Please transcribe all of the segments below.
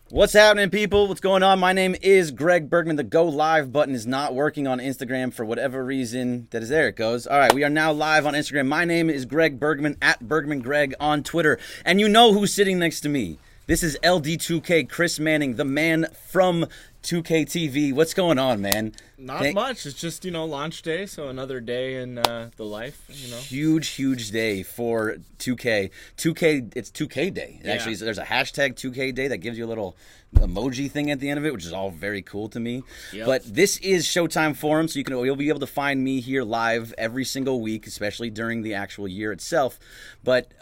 What's happening, people? What's going on? My name is Greg Bergman. The Go Live button is not working on Instagram for whatever reason. That is, there it goes. All right, we are now live on Instagram. My name is Greg Bergman, at Bergman Greg on Twitter. And you know who's sitting next to me. This is LD2K, Chris Manning, the man from 2K TV. What's going on, man? Not much. It's just, launch day, so another day in the life, Huge day for 2K. 2K, it's 2K Day. Yeah. Actually, there's a hashtag 2K Day that gives you a little emoji thing at the end of it, which is all very cool to me. Yep. But this is Showtime Forum, so you'll be able to find me here live every single week, especially during the actual year itself. But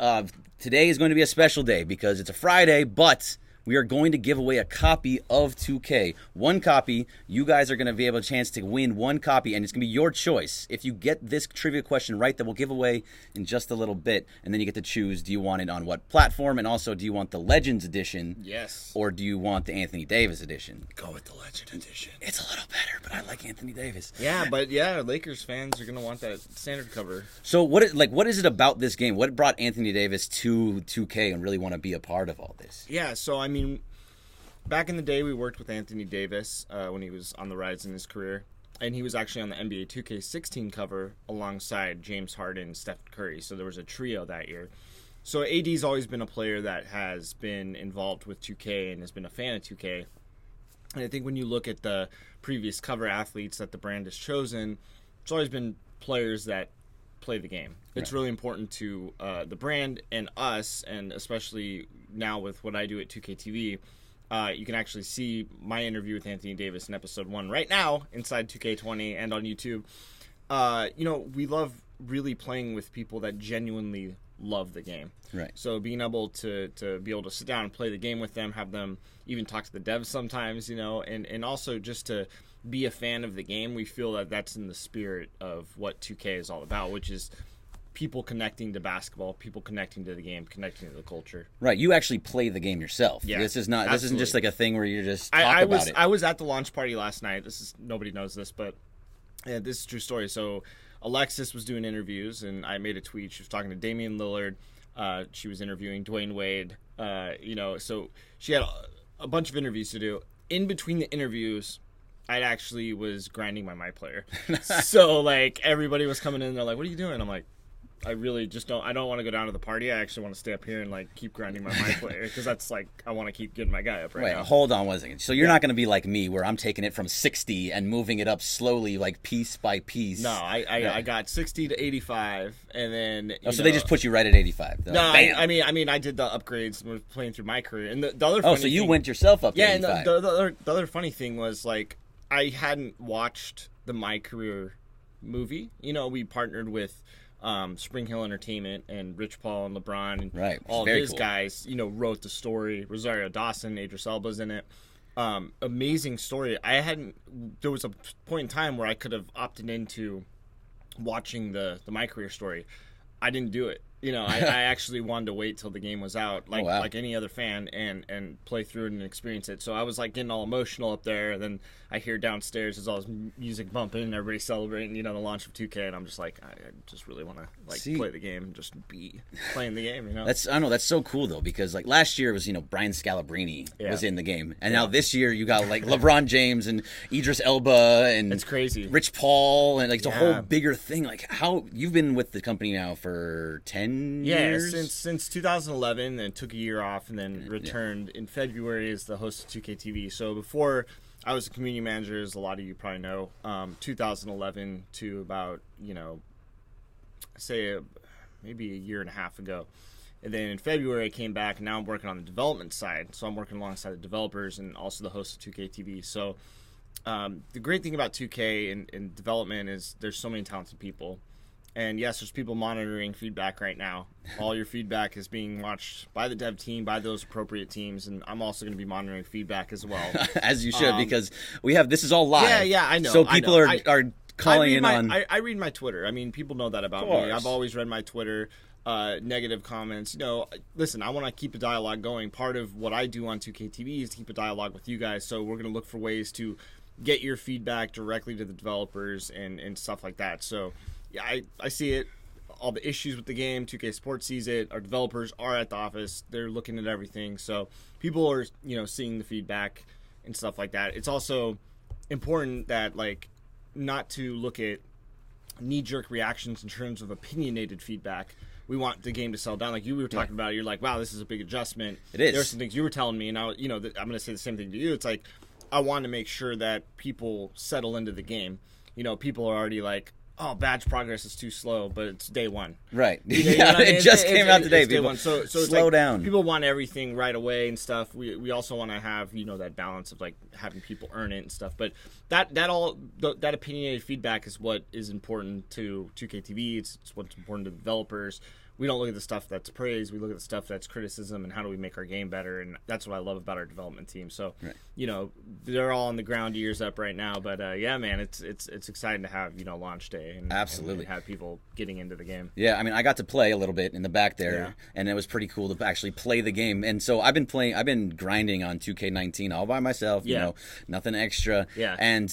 today is going to be a special day because it's a Friday, but we are going to give away a copy of 2K. One copy. You guys are going to be able a chance to win one copy, and it's going to be your choice. If you get this trivia question right, that we'll give away in just a little bit, and then you get to choose, do you want it on what platform, and also do you want the Legends Edition? Yes. Or do you want the Anthony Davis Edition? Go with the Legend Edition. It's a little better, but I like Anthony Davis. Yeah, but Lakers fans are going to want that standard cover. So what is it about this game? What brought Anthony Davis to 2K and really want to be a part of all this? Yeah, so back in the day, we worked with Anthony Davis when he was on the rise in his career, and he was actually on the NBA 2K16 cover alongside James Harden and Steph Curry, so there was a trio that year. So AD's always been a player that has been involved with 2K and has been a fan of 2K, and I think when you look at the previous cover athletes that the brand has chosen, it's always been players that play the game. It's really important to the brand and us, and especially now with what I do at 2K TV. You can actually see my interview with Anthony Davis in episode 1 right now inside 2K20 and on YouTube. We love really playing with people that genuinely love the game. Right. So being able to be able to sit down and play the game with them, have them even talk to the devs sometimes, and also just to be a fan of the game, we feel that that's in the spirit of what 2K is all about, which is people connecting to basketball, people connecting to the game, connecting to the culture. Right, you actually play the game yourself. Yeah, this isn't just like a thing where you're just talk about it. I was at the launch party last night. Nobody knows this, but this is a true story. So Alexis was doing interviews, and I made a tweet. She was talking to Damian Lillard. She was interviewing Dwayne Wade. So she had a bunch of interviews to do. In between the interviews, I actually was grinding my My Player. So everybody was coming in. They're like, "What are you doing?" I'm like, I really just don't want to go down to the party. I actually want to stay up here and keep grinding my Player because that's I want to keep getting my guy up right now. Wait, hold on one second. So you're not going to be like me where I'm taking it from 60 and moving it up slowly, piece by piece. No, I got 60 to 85, and then so they just put you right at 85. No, I mean I did the upgrades when playing through my career, and the other. So you went yourself up to 85. Yeah, and the other funny thing was I hadn't watched the My Career movie. We partnered with Spring Hill Entertainment and Rich Paul and LeBron and all of his guys, wrote the story. Rosario Dawson, Idris Elba's in it. Amazing story. There was a point in time where I could have opted into watching the My Career story. I didn't do it. I actually wanted to wait till the game was out, like any other fan, and play through it and experience it. So I was getting all emotional up there, and then I hear downstairs there's all this music bumping and everybody celebrating, the launch of 2K, and I'm just I just really want to play the game and just be playing the game. That's so cool though, because last year it was Brian Scalabrine was in the game, and now this year you got LeBron James and Idris Elba and it's crazy, Rich Paul, and it's a whole bigger thing. How you've been with the company now for 10 years? since 2011, and took a year off, and then returned in February as the host of 2K TV. So before I was a community manager, as a lot of you probably know, 2011 to about, maybe a year and a half ago. And then in February, I came back, and now I'm working on the development side. So I'm working alongside the developers and also the host of 2K TV. So the great thing about 2K and development is there's so many talented people. And yes, there's people monitoring feedback right now. All your feedback is being watched by the dev team, by those appropriate teams, and I'm also going to be monitoring feedback as well. As you should, because this is all live. Yeah, I know. So people are calling in on... I read my Twitter. I mean, people know that about me. I've always read my Twitter. Negative comments. Listen, I want to keep a dialogue going. Part of what I do on 2K TV is to keep a dialogue with you guys. So we're going to look for ways to get your feedback directly to the developers and stuff like that. So yeah, I see it. All the issues with the game, 2K Sports sees it. Our developers are at the office. They're looking at everything. So people are, seeing the feedback and stuff like that. It's also important that, not to look at knee-jerk reactions in terms of opinionated feedback. We want the game to settle down. Like you were talking about, you're like, wow, this is a big adjustment. It is. There are some things you were telling me, and now, I'm going to say the same thing to you. It's like, I want to make sure that people settle into the game. People are already like, oh, badge progress is too slow, but it's day one. Right. It just came out today. It's day one. So slow down. People want everything right away and stuff. We also want to have, that balance of having people earn it and stuff. But that opinionated feedback is what is important to 2K TV. It's what's important to developers. We don't look at the stuff that's praise. We look at the stuff that's criticism and how do we make our game better. And that's what I love about our development team. So, they're all on the ground, ears up right now. But yeah, man, it's exciting to have launch day and absolutely and have people getting into the game. Yeah, I mean, I got to play a little bit in the back there, and it was pretty cool to actually play the game. And so I've been grinding on 2K19 all by myself. Nothing extra. Yeah. And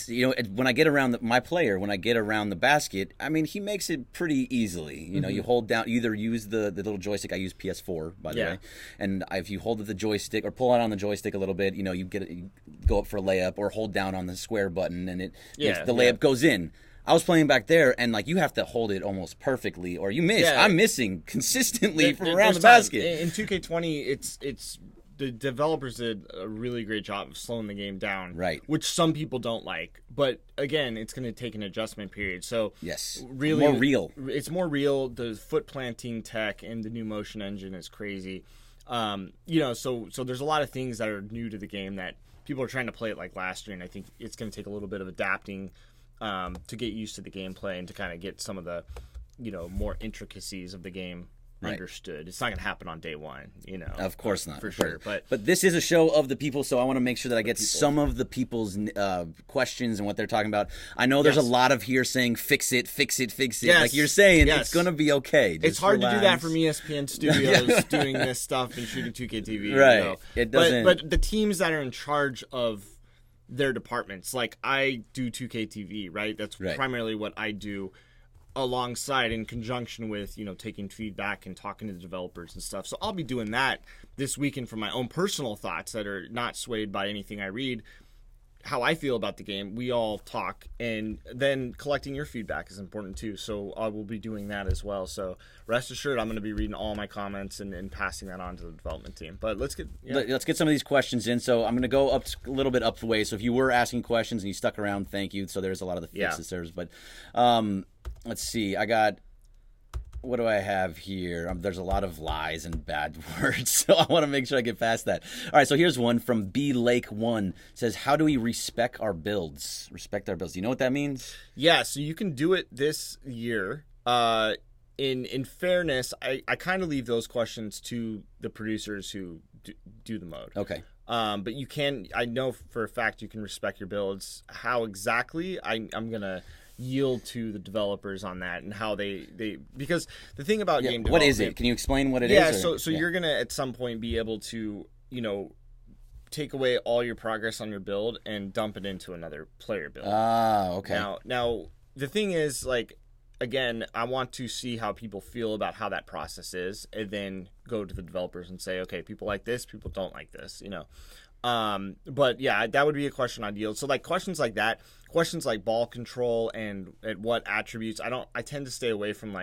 when I get around when I get around the basket, I mean, he makes it pretty easily. You hold down, either use the little joystick. I use PS4, by the way. And if you hold the joystick or pull out on the joystick a little bit, you go up for a layup or hold down on the square button, and the layup goes in. I was playing back there, and you have to hold it almost perfectly, or you miss. Yeah. I'm missing consistently from around the basket. In 2K20, it's the developers did a really great job of slowing the game down, right? Which some people don't like, but again, it's going to take an adjustment period. So yes, really more real. It's more real. The foot planting tech and the new motion engine is crazy. So there's a lot of things that are new to the game that people are trying to play it like last year, and I think it's going to take a little bit of adapting to get used to the gameplay and to kind of get some of the more intricacies of the game understood. It's not going to happen on day one, Of course not. For sure. But this is a show of the people, so I want to make sure that I get some of the people's questions and what they're talking about. I know there's a lot of here saying, fix it. Yes. Like you're saying, it's going to be okay. Just it's hard relax. to do that from ESPN Studios doing this stuff and shooting 2K TV. Right. It doesn't... But the teams that are in charge of their departments, like I do 2K TV, right? That's primarily what I do, alongside in conjunction with taking feedback and talking to the developers and stuff. So I'll be doing that this weekend for my own personal thoughts that are not swayed by anything I read. How I feel about the game, we all talk, and then collecting your feedback is important too. So I will be doing that as well. So rest assured, I'm going to be reading all my comments and passing that on to the development team. But let's get some of these questions in. So I'm going to go up a little bit up the way. So if you were asking questions and you stuck around, thank you. So there's a lot of the fixes there, but let's see. What do I have here? There's a lot of lies and bad words, so I want to make sure I get past that. All right, so here's one from B Lake 1. It says, how do we respect our builds? Respect our builds. Do you know what that means? Yeah, so you can do it this year. In fairness, I kind of leave those questions to the producers who do the mode. Okay. But you can, I know for a fact you can respect your builds. How exactly, I'm going to yield to the developers on that and how they because the thing about game development, what is it? Can you explain what it is? Yeah, so you're gonna at some point be able to take away all your progress on your build and dump it into another player build. Okay. Now the thing is, again, I want to see how people feel about how that process is, and then go to the developers and say, okay, people like this, people don't like this, But yeah, that would be a question I'd yield. So questions like that, questions like ball control and at what attributes, I tend to stay away from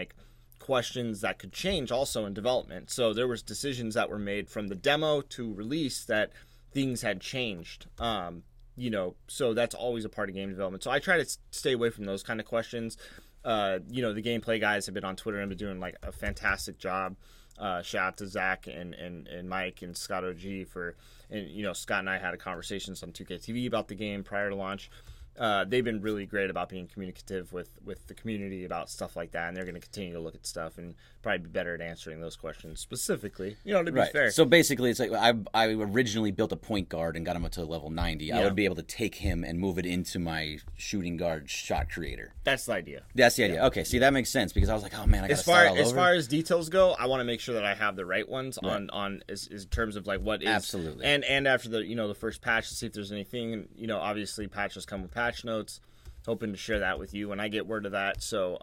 questions that could change also in development. So there was decisions that were made from the demo to release that things had changed. So that's always a part of game development. So I try to stay away from those kind of questions. The gameplay guys have been on Twitter and been doing like a fantastic job. Shout out to Zach and Mike and Scott OG Scott and I had a conversation on 2K TV about the game prior to launch. They've been really great about being communicative with the community about stuff like that, and they're going to continue to look at stuff and probably be better at answering those questions specifically, to be fair. So basically, it's like I originally built a point guard and got him up to level 90. Yeah. I would be able to take him and move it into my shooting guard shot creator. That's the idea. That's the idea. Yeah. Okay, see, that makes sense because I was like, oh, man, I got to start all over. As far as details go, I want to make sure that I have the right ones on in terms of like what is. Absolutely. And after the first patch to see if there's anything, obviously patches come with patch notes. Hoping to share that with you when I get word of that. So,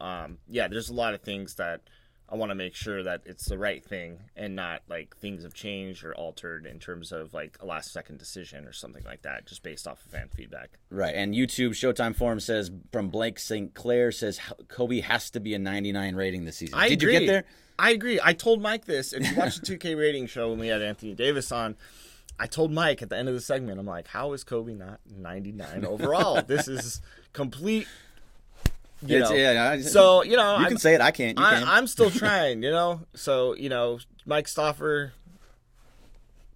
there's a lot of things that I want to make sure that it's the right thing and not like things have changed or altered in terms of like a last second decision or something like that, just based off of fan feedback. Right. And YouTube Showtime Forum says, from Blake St. Clair says, Kobe has to be a 99 rating this season. Did you get there? I agree. I told Mike this. If you watch the 2K rating show when we had Anthony Davis on, I told Mike at the end of the segment, I'm like, how is Kobe not 99 overall? This is complete. You can say it. I can't. I'm still trying. So Mike Stauffer.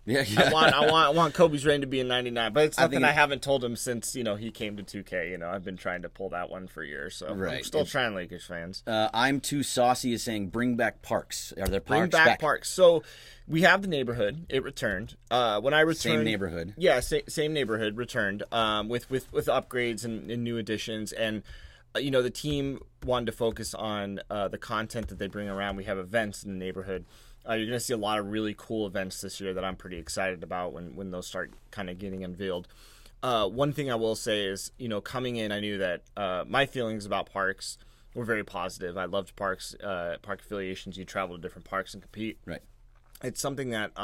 Yeah. I want Kobe's rating to be a 99, but it's something I haven't told him since he came to 2K. I've been trying to pull that one for years. So I'm still trying, Lakers fans. I'm too saucy is saying bring back parks. Are there parks? Bring back parks. So we have the neighborhood. It returned. When I returned, same neighborhood. Yeah, same neighborhood returned. With upgrades and new additions and. The team wanted to focus on the content that they bring around. We have events in the neighborhood. You're going to see a lot of really cool events this year that I'm pretty excited about when those start kind of getting unveiled. One thing I will say is, coming in, I knew that my feelings about parks were very positive. I loved parks, park affiliations. You travel to different parks and compete. Right. It's something that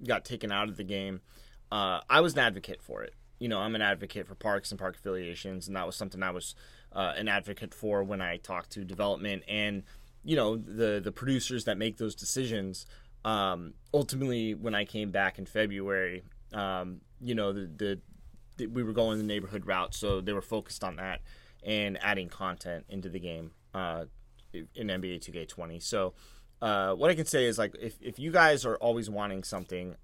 got taken out of the game. I was an advocate for it. I'm an advocate for parks and park affiliations, and that was something I was an advocate for when I talked to development and the producers that make those decisions. Ultimately, when I came back in February, we were going the neighborhood route, so they were focused on that and adding content into the game in NBA 2K20. So what I can say is, like, if you guys are always wanting something,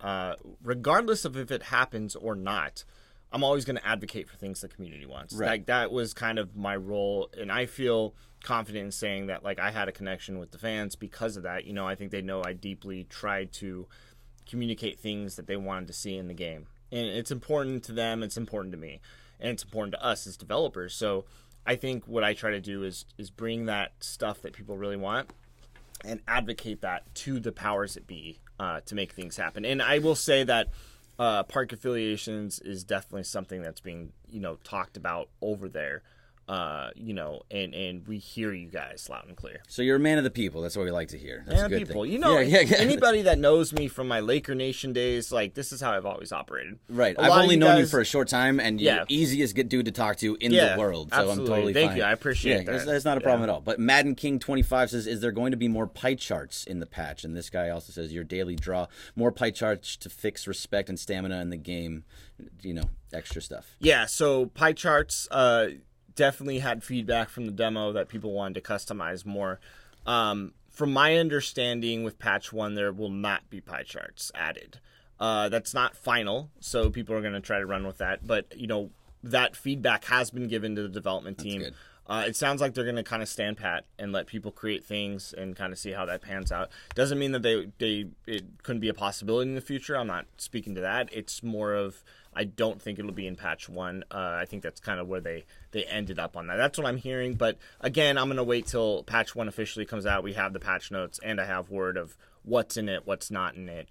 regardless of if it happens or not, I'm always going to advocate for things the community wants. Right. Like, that was kind of my role, and I feel confident in saying that, like, I had a connection with the fans because of that. I think they know I deeply tried to communicate things that they wanted to see in the game. And it's important to them, it's important to me, and it's important to us as developers. So I think what I try to do is bring that stuff that people really want and advocate that to the powers that be to make things happen. And I will say that park affiliations is definitely something that's being, talked about over there. And we hear you guys loud and clear. So you're a man of the people. That's what we like to hear. That's man a good of people. thing. Anybody that knows me from my Laker Nation days, like, this is how I've always operated. Right. I've only known you for a short time, and you're the easiest dude to talk to in the world. So absolutely. I'm totally Thank fine. you. I appreciate that. That's not a problem at all. But Madden King 25 says, is there going to be more pie charts in the patch? And this guy also says, your daily draw, more pie charts to fix respect and stamina in the game, extra stuff. Yeah, so pie charts, definitely had feedback from the demo that people wanted to customize more. From my understanding with patch 1, there will not be pie charts added. That's not final, so people are going to try to run with that. But, that feedback has been given to the development team. That's good. It sounds like they're going to kind of stand pat and let people create things and kind of see how that pans out. Doesn't mean that it couldn't be a possibility in the future. I'm not speaking to that. It's more of, I don't think it'll be in patch 1. I think that's kind of where they ended up on that. That's what I'm hearing. But again, I'm going to wait till patch 1 officially comes out. We have the patch notes, and I have word of what's in it, what's not in it.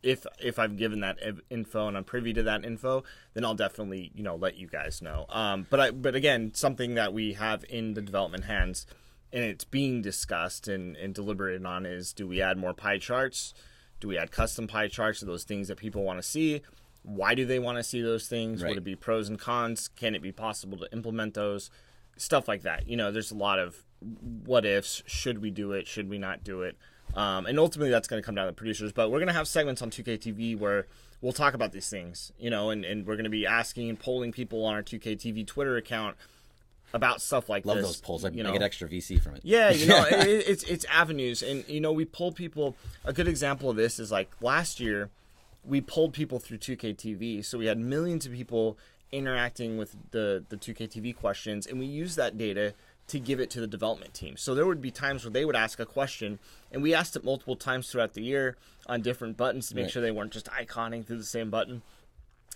If I've given that info and I'm privy to that info, then I'll definitely let you guys know. But again, something that we have in the development hands, and it's being discussed and deliberated on, is, do we add more pie charts? Do we add custom pie charts to those things that people want to see? Why do they want to see those things? Right. Would it be pros and cons? Can it be possible to implement those? Stuff like that. There's a lot of what ifs. Should we do it? Should we not do it? And ultimately, that's going to come down to the producers. But we're going to have segments on 2K TV where we'll talk about these things, you know, and we're going to be asking and polling people on our 2K TV Twitter account about stuff like Love this. those polls. I you know. get extra VC from it. Yeah, you know, it's avenues. And, you know, we poll people. A good example of this is like last year, we polled people through 2K TV. So we had millions of people interacting with the 2K TV questions, and we used that data to give it to the development team. So there would be times where they would ask a question, and we asked it multiple times throughout the year on different buttons to make sure they weren't just iconing through the same button.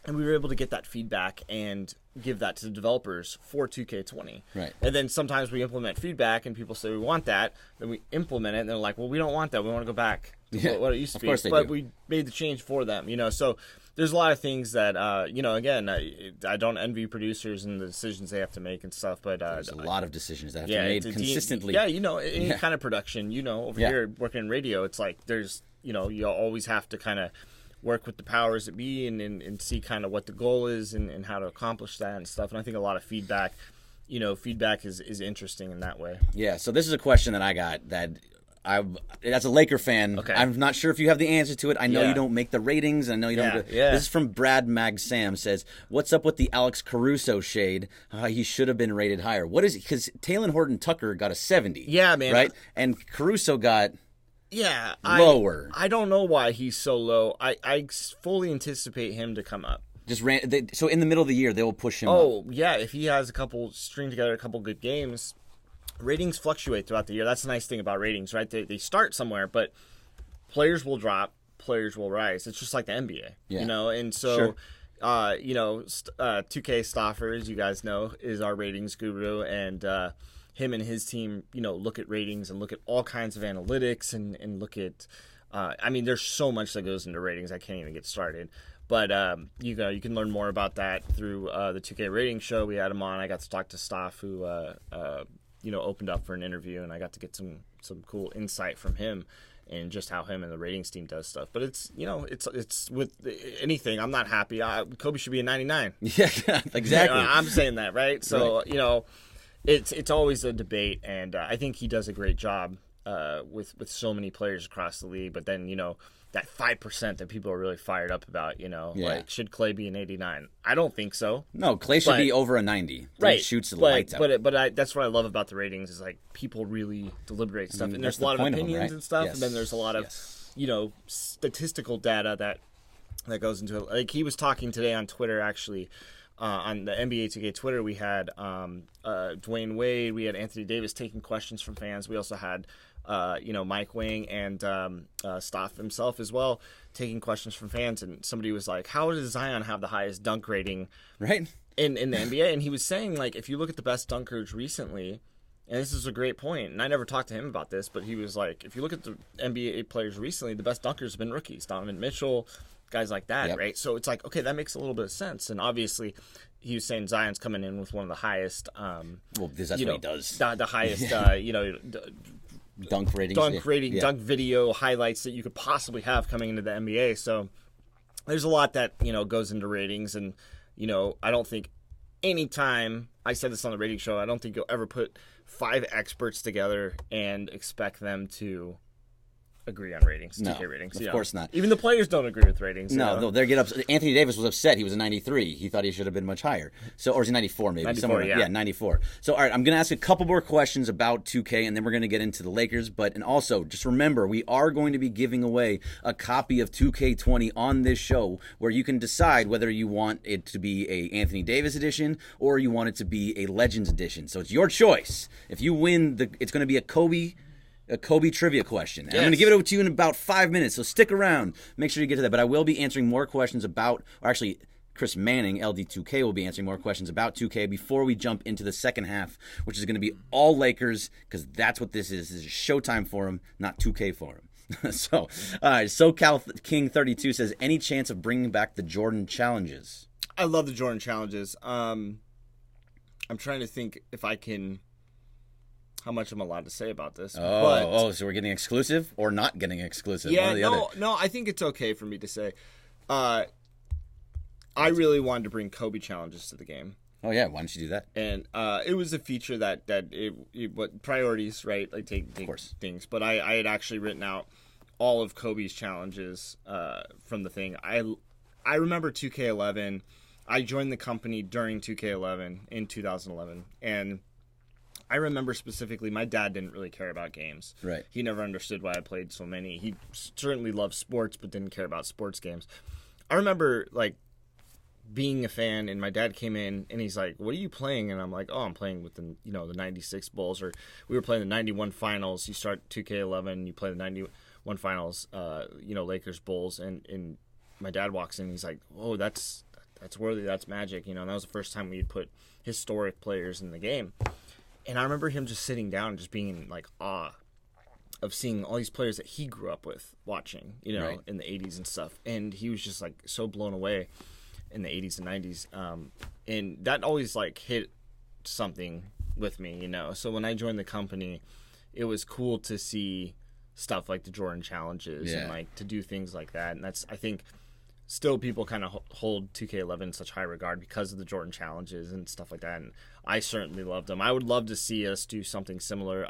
And we were able to get that feedback and give that to the developers for 2K20. Right. And then sometimes we implement feedback, and people say we want that. Then we implement it, and they're like, well, we don't want that. We want to go back to what it used to be. Of course they but do. we made the change for them, you know. So there's a lot of things that, you know, again, I don't envy producers and the decisions they have to make and stuff. But there's a lot of decisions that have to be made it's consistently. Yeah, you know, any kind of production, you know, over here working in radio, it's like there's, you know, you always have to kind of work with the powers that be and see kind of what the goal is and how to accomplish that and stuff. And I think a lot of feedback, you know, feedback is interesting in that way. Yeah, so this is a question that I got that as a Laker fan, I'm not sure if you have the answer to it. I know you don't make the ratings, and I know you don't. This is from Brad Mag Sam says, "What's up with the Alex Caruso shade? He should have been rated higher. What is it? Because Taylor Horton Tucker got a 70. Yeah, man. Right, and Caruso got lower. I don't know why he's so low. I fully anticipate him to come up. So in the middle of the year, they will push him up. Oh yeah, if he has string together a couple good games. Ratings fluctuate throughout the year. That's the nice thing about ratings, right? They start somewhere, but players will drop, players will rise. It's just like the NBA, you know? And so, you know, 2K Stoffer, as you guys know, is our ratings guru, and him and his team, you know, look at ratings and look at all kinds of analytics and look at, I mean, there's so much that goes into ratings. I can't even get started. But you can learn more about that through the 2K Rating Show. We had him on. I got to talk to Stoff, who you know, opened up for an interview, and I got to get some cool insight from him and just how him and the ratings team does stuff. But it's, you know, it's with anything. I'm not happy. Kobe should be a 99. Yeah, exactly. You know, I'm saying that, right? So, you know, it's always a debate, and I think he does a great job with so many players across the league. But then, you know, that 5% that people are really fired up about, you know, like, should Clay be an 89? I don't think so. No, Clay should be over a 90. He shoots the lights out. But that's what I love about the ratings is, like, people really deliberate stuff. And there's a lot of opinions and stuff. Yes. And then there's a lot of, you know, statistical data that goes into it. Like, he was talking today on Twitter, actually, on the NBA 2K Twitter. We had Dwayne Wade. We had Anthony Davis taking questions from fans. We also had you know, Mike Wang and Stoff himself as well, taking questions from fans. And somebody was like, how does Zion have the highest dunk rating in the NBA? And he was saying, like, if you look at the best dunkers recently, and this is a great point, and I never talked to him about this, but he was like, if you look at the NBA players recently, the best dunkers have been rookies, Donovan Mitchell, guys like that, right? So it's like, okay, that makes a little bit of sense. And obviously, he was saying Zion's coming in with one of the highest well, that's what he does. The highest, you know, dunk ratings, dunk video highlights that you could possibly have coming into the NBA. So there's a lot that, you know, goes into ratings. And, you know, I don't think anytime, I said this on the rating show, I don't think you'll ever put 5 experts together and expect them to agree on ratings, 2K ratings. Of course not. Even the players don't agree with ratings. No, they get upset. Anthony Davis was upset. He was a 93. He thought he should have been much higher. So, or is he 94 maybe? 94, yeah, 94. So, all right, I'm going to ask a couple more questions about 2K, and then we're going to get into the Lakers. And also, just remember, we are going to be giving away a copy of 2K20 on this show, where you can decide whether you want it to be a Anthony Davis edition or you want it to be a Legends edition. So it's your choice. If you win, it's going to be a Kobe trivia question. And I'm going to give it over to you in about 5 minutes, so stick around. Make sure you get to that. But I will be answering more questions about, or actually, Chris Manning, LD2K, will be answering more questions about 2K before we jump into the second half, which is going to be all Lakers, because that's what this is. This is a Showtime forum, not 2K forum. So, all right, SoCal King 32 says, any chance of bringing back the Jordan challenges? I love the Jordan challenges. I'm trying to think if I can... how much I'm allowed to say about this. So we're getting exclusive or not getting exclusive? Yeah, no, I think it's okay for me to say. I really wanted to bring Kobe challenges to the game. Oh yeah, why don't you do that? And it was a feature that what priorities, right? Like take things. But I had actually written out all of Kobe's challenges from the thing. I remember 2K11. I joined the company during 2K11 in 2011, and I remember specifically my dad didn't really care about games. Right. He never understood why I played so many. He certainly loved sports, but didn't care about sports games. I remember like being a fan, and my dad came in and he's like, "What are you playing?" And I'm like, "Oh, I'm playing with the the 96 Bulls, or we were playing the 91 finals. You start 2K11, you play the 91 finals, Lakers Bulls." And my dad walks in and he's like, "Oh, that's worthy, that's magic." And that was the first time we'd put historic players in the game. And I remember him just sitting down and just being in like awe of seeing all these players that he grew up with watching, right. in the 80s and stuff. And he was just like so blown away in the 80s and 90s. And that always like hit something with me, So when I joined the company, it was cool to see stuff like the Jordan challenges and like to do things like that. And that's, I think, still people kind of hold 2K11 in such high regard because of the Jordan challenges and stuff like that. And I certainly loved them. I would love to see us do something similar.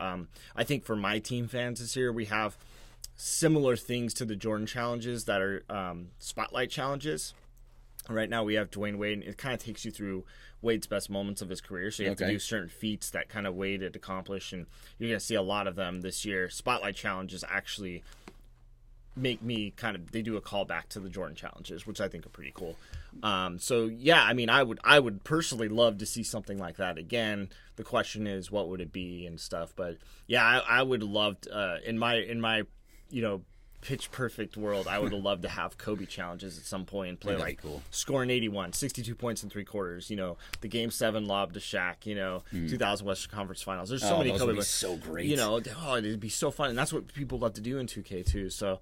I think for my team fans this year, we have similar things to the Jordan challenges that are spotlight challenges. Right now we have Dwayne Wade, and it kind of takes you through Wade's best moments of his career. So you have to do certain feats that kind of Wade had accomplished, and you're going to see a lot of them this year. Spotlight challenges actually make me they do a callback to the Jordan challenges, which I think are pretty cool. So yeah, I mean, I would personally love to see something like that again. The question is, what would it be and stuff? But yeah, I would love in my pitch perfect world, I would have loved to have Kobe challenges at some point and play scoring 81, 62 points in 3 quarters, the game 7 lob to Shaq, 2000 Western Conference Finals. There's so many those Kobe. Would be so great. It'd be so fun, and that's what people love to do in 2K too. So,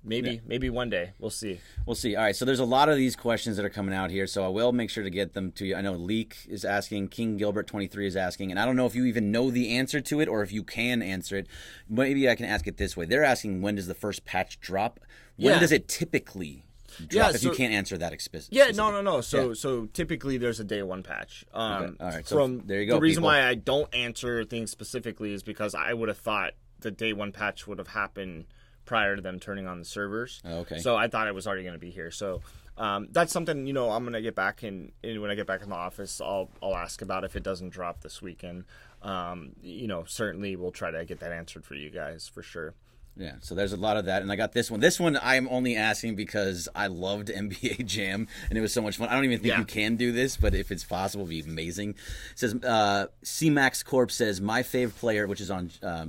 maybe one day we'll see. We'll see. All right, so there's a lot of these questions that are coming out here, so I will make sure to get them to you. I know Leek is asking, King Gilbert 23 is asking, and I don't know if you even know the answer to it or if you can answer it. Maybe I can ask it this way. They're asking, when does the first patch drop? When does it typically drop? If you can't answer that explicitly. Yeah, no. So typically there's a day 1 patch. Okay. All right. So there you go. The reason why I don't answer things specifically is because I would have thought the day 1 patch would have happened prior to them turning on the servers. Okay. So I thought it was already going to be here. So that's something I'm going to get back in when I get back in the office. I'll ask about if it doesn't drop this weekend. Certainly we'll try to get that answered for you guys for sure. Yeah, so there's a lot of that, and I got this one. This one I'm only asking because I loved NBA Jam, and it was so much fun. I don't even think you can do this, but if it's possible, it'd be amazing. It says, C-Max Corp says, my fave player, which is on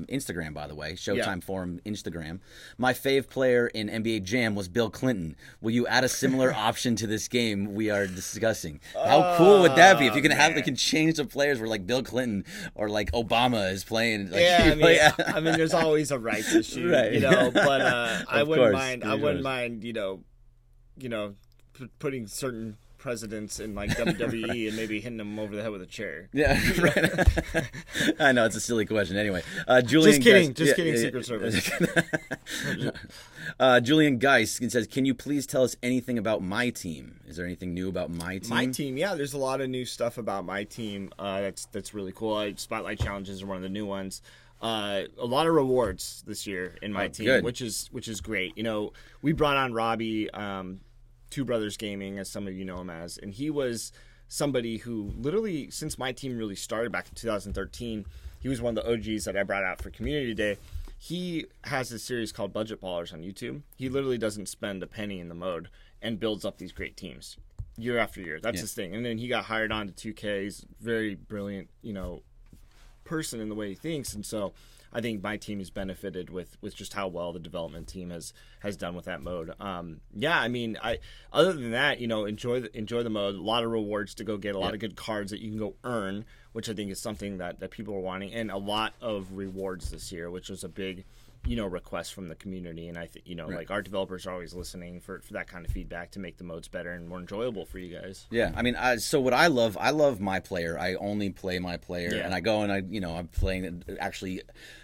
Instagram, by the way, Showtime Forum Instagram, my fave player in NBA Jam was Bill Clinton. Will you add a similar option to this game we are discussing? How cool would that be if you can change the players where like Bill Clinton or like Obama is playing? Like, I mean, there's always a rights issue. Right. But I wouldn't mind, putting certain presidents in like WWE and maybe hitting them over the head with a chair. Yeah, right. I know it's a silly question. Anyway, Julian. Just kidding. Secret Service. Julian Geis says, "Can you please tell us anything about my team? Is there anything new about my team?" My team, yeah. There's a lot of new stuff about my team. That's really cool. Spotlight challenges are one of the new ones. A lot of rewards this year in my team, which is great. We brought on Robbie, Two Brothers Gaming, as some of you know him as, and he was somebody who literally, since my team really started back in 2013, he was one of the OGs that I brought out for Community Day. He has a series called Budget Ballers on YouTube. He literally doesn't spend a penny in the mode and builds up these great teams year after year. That's his thing. And then he got hired on to 2K. He's very brilliant, person in the way he thinks, and so I think my team has benefited with just how well the development team has done with that mode. I mean, other than that, enjoy the mode. A lot of rewards to go get, a lot of good cards that you can go earn, which I think is something that people are wanting, and a lot of rewards this year, which was a big requests from the community, and I think like our developers are always listening for that kind of feedback to make the modes better and more enjoyable for you guys. Yeah, I mean, so what I love my player. I only play my player, and I go and I'm playing. Actually,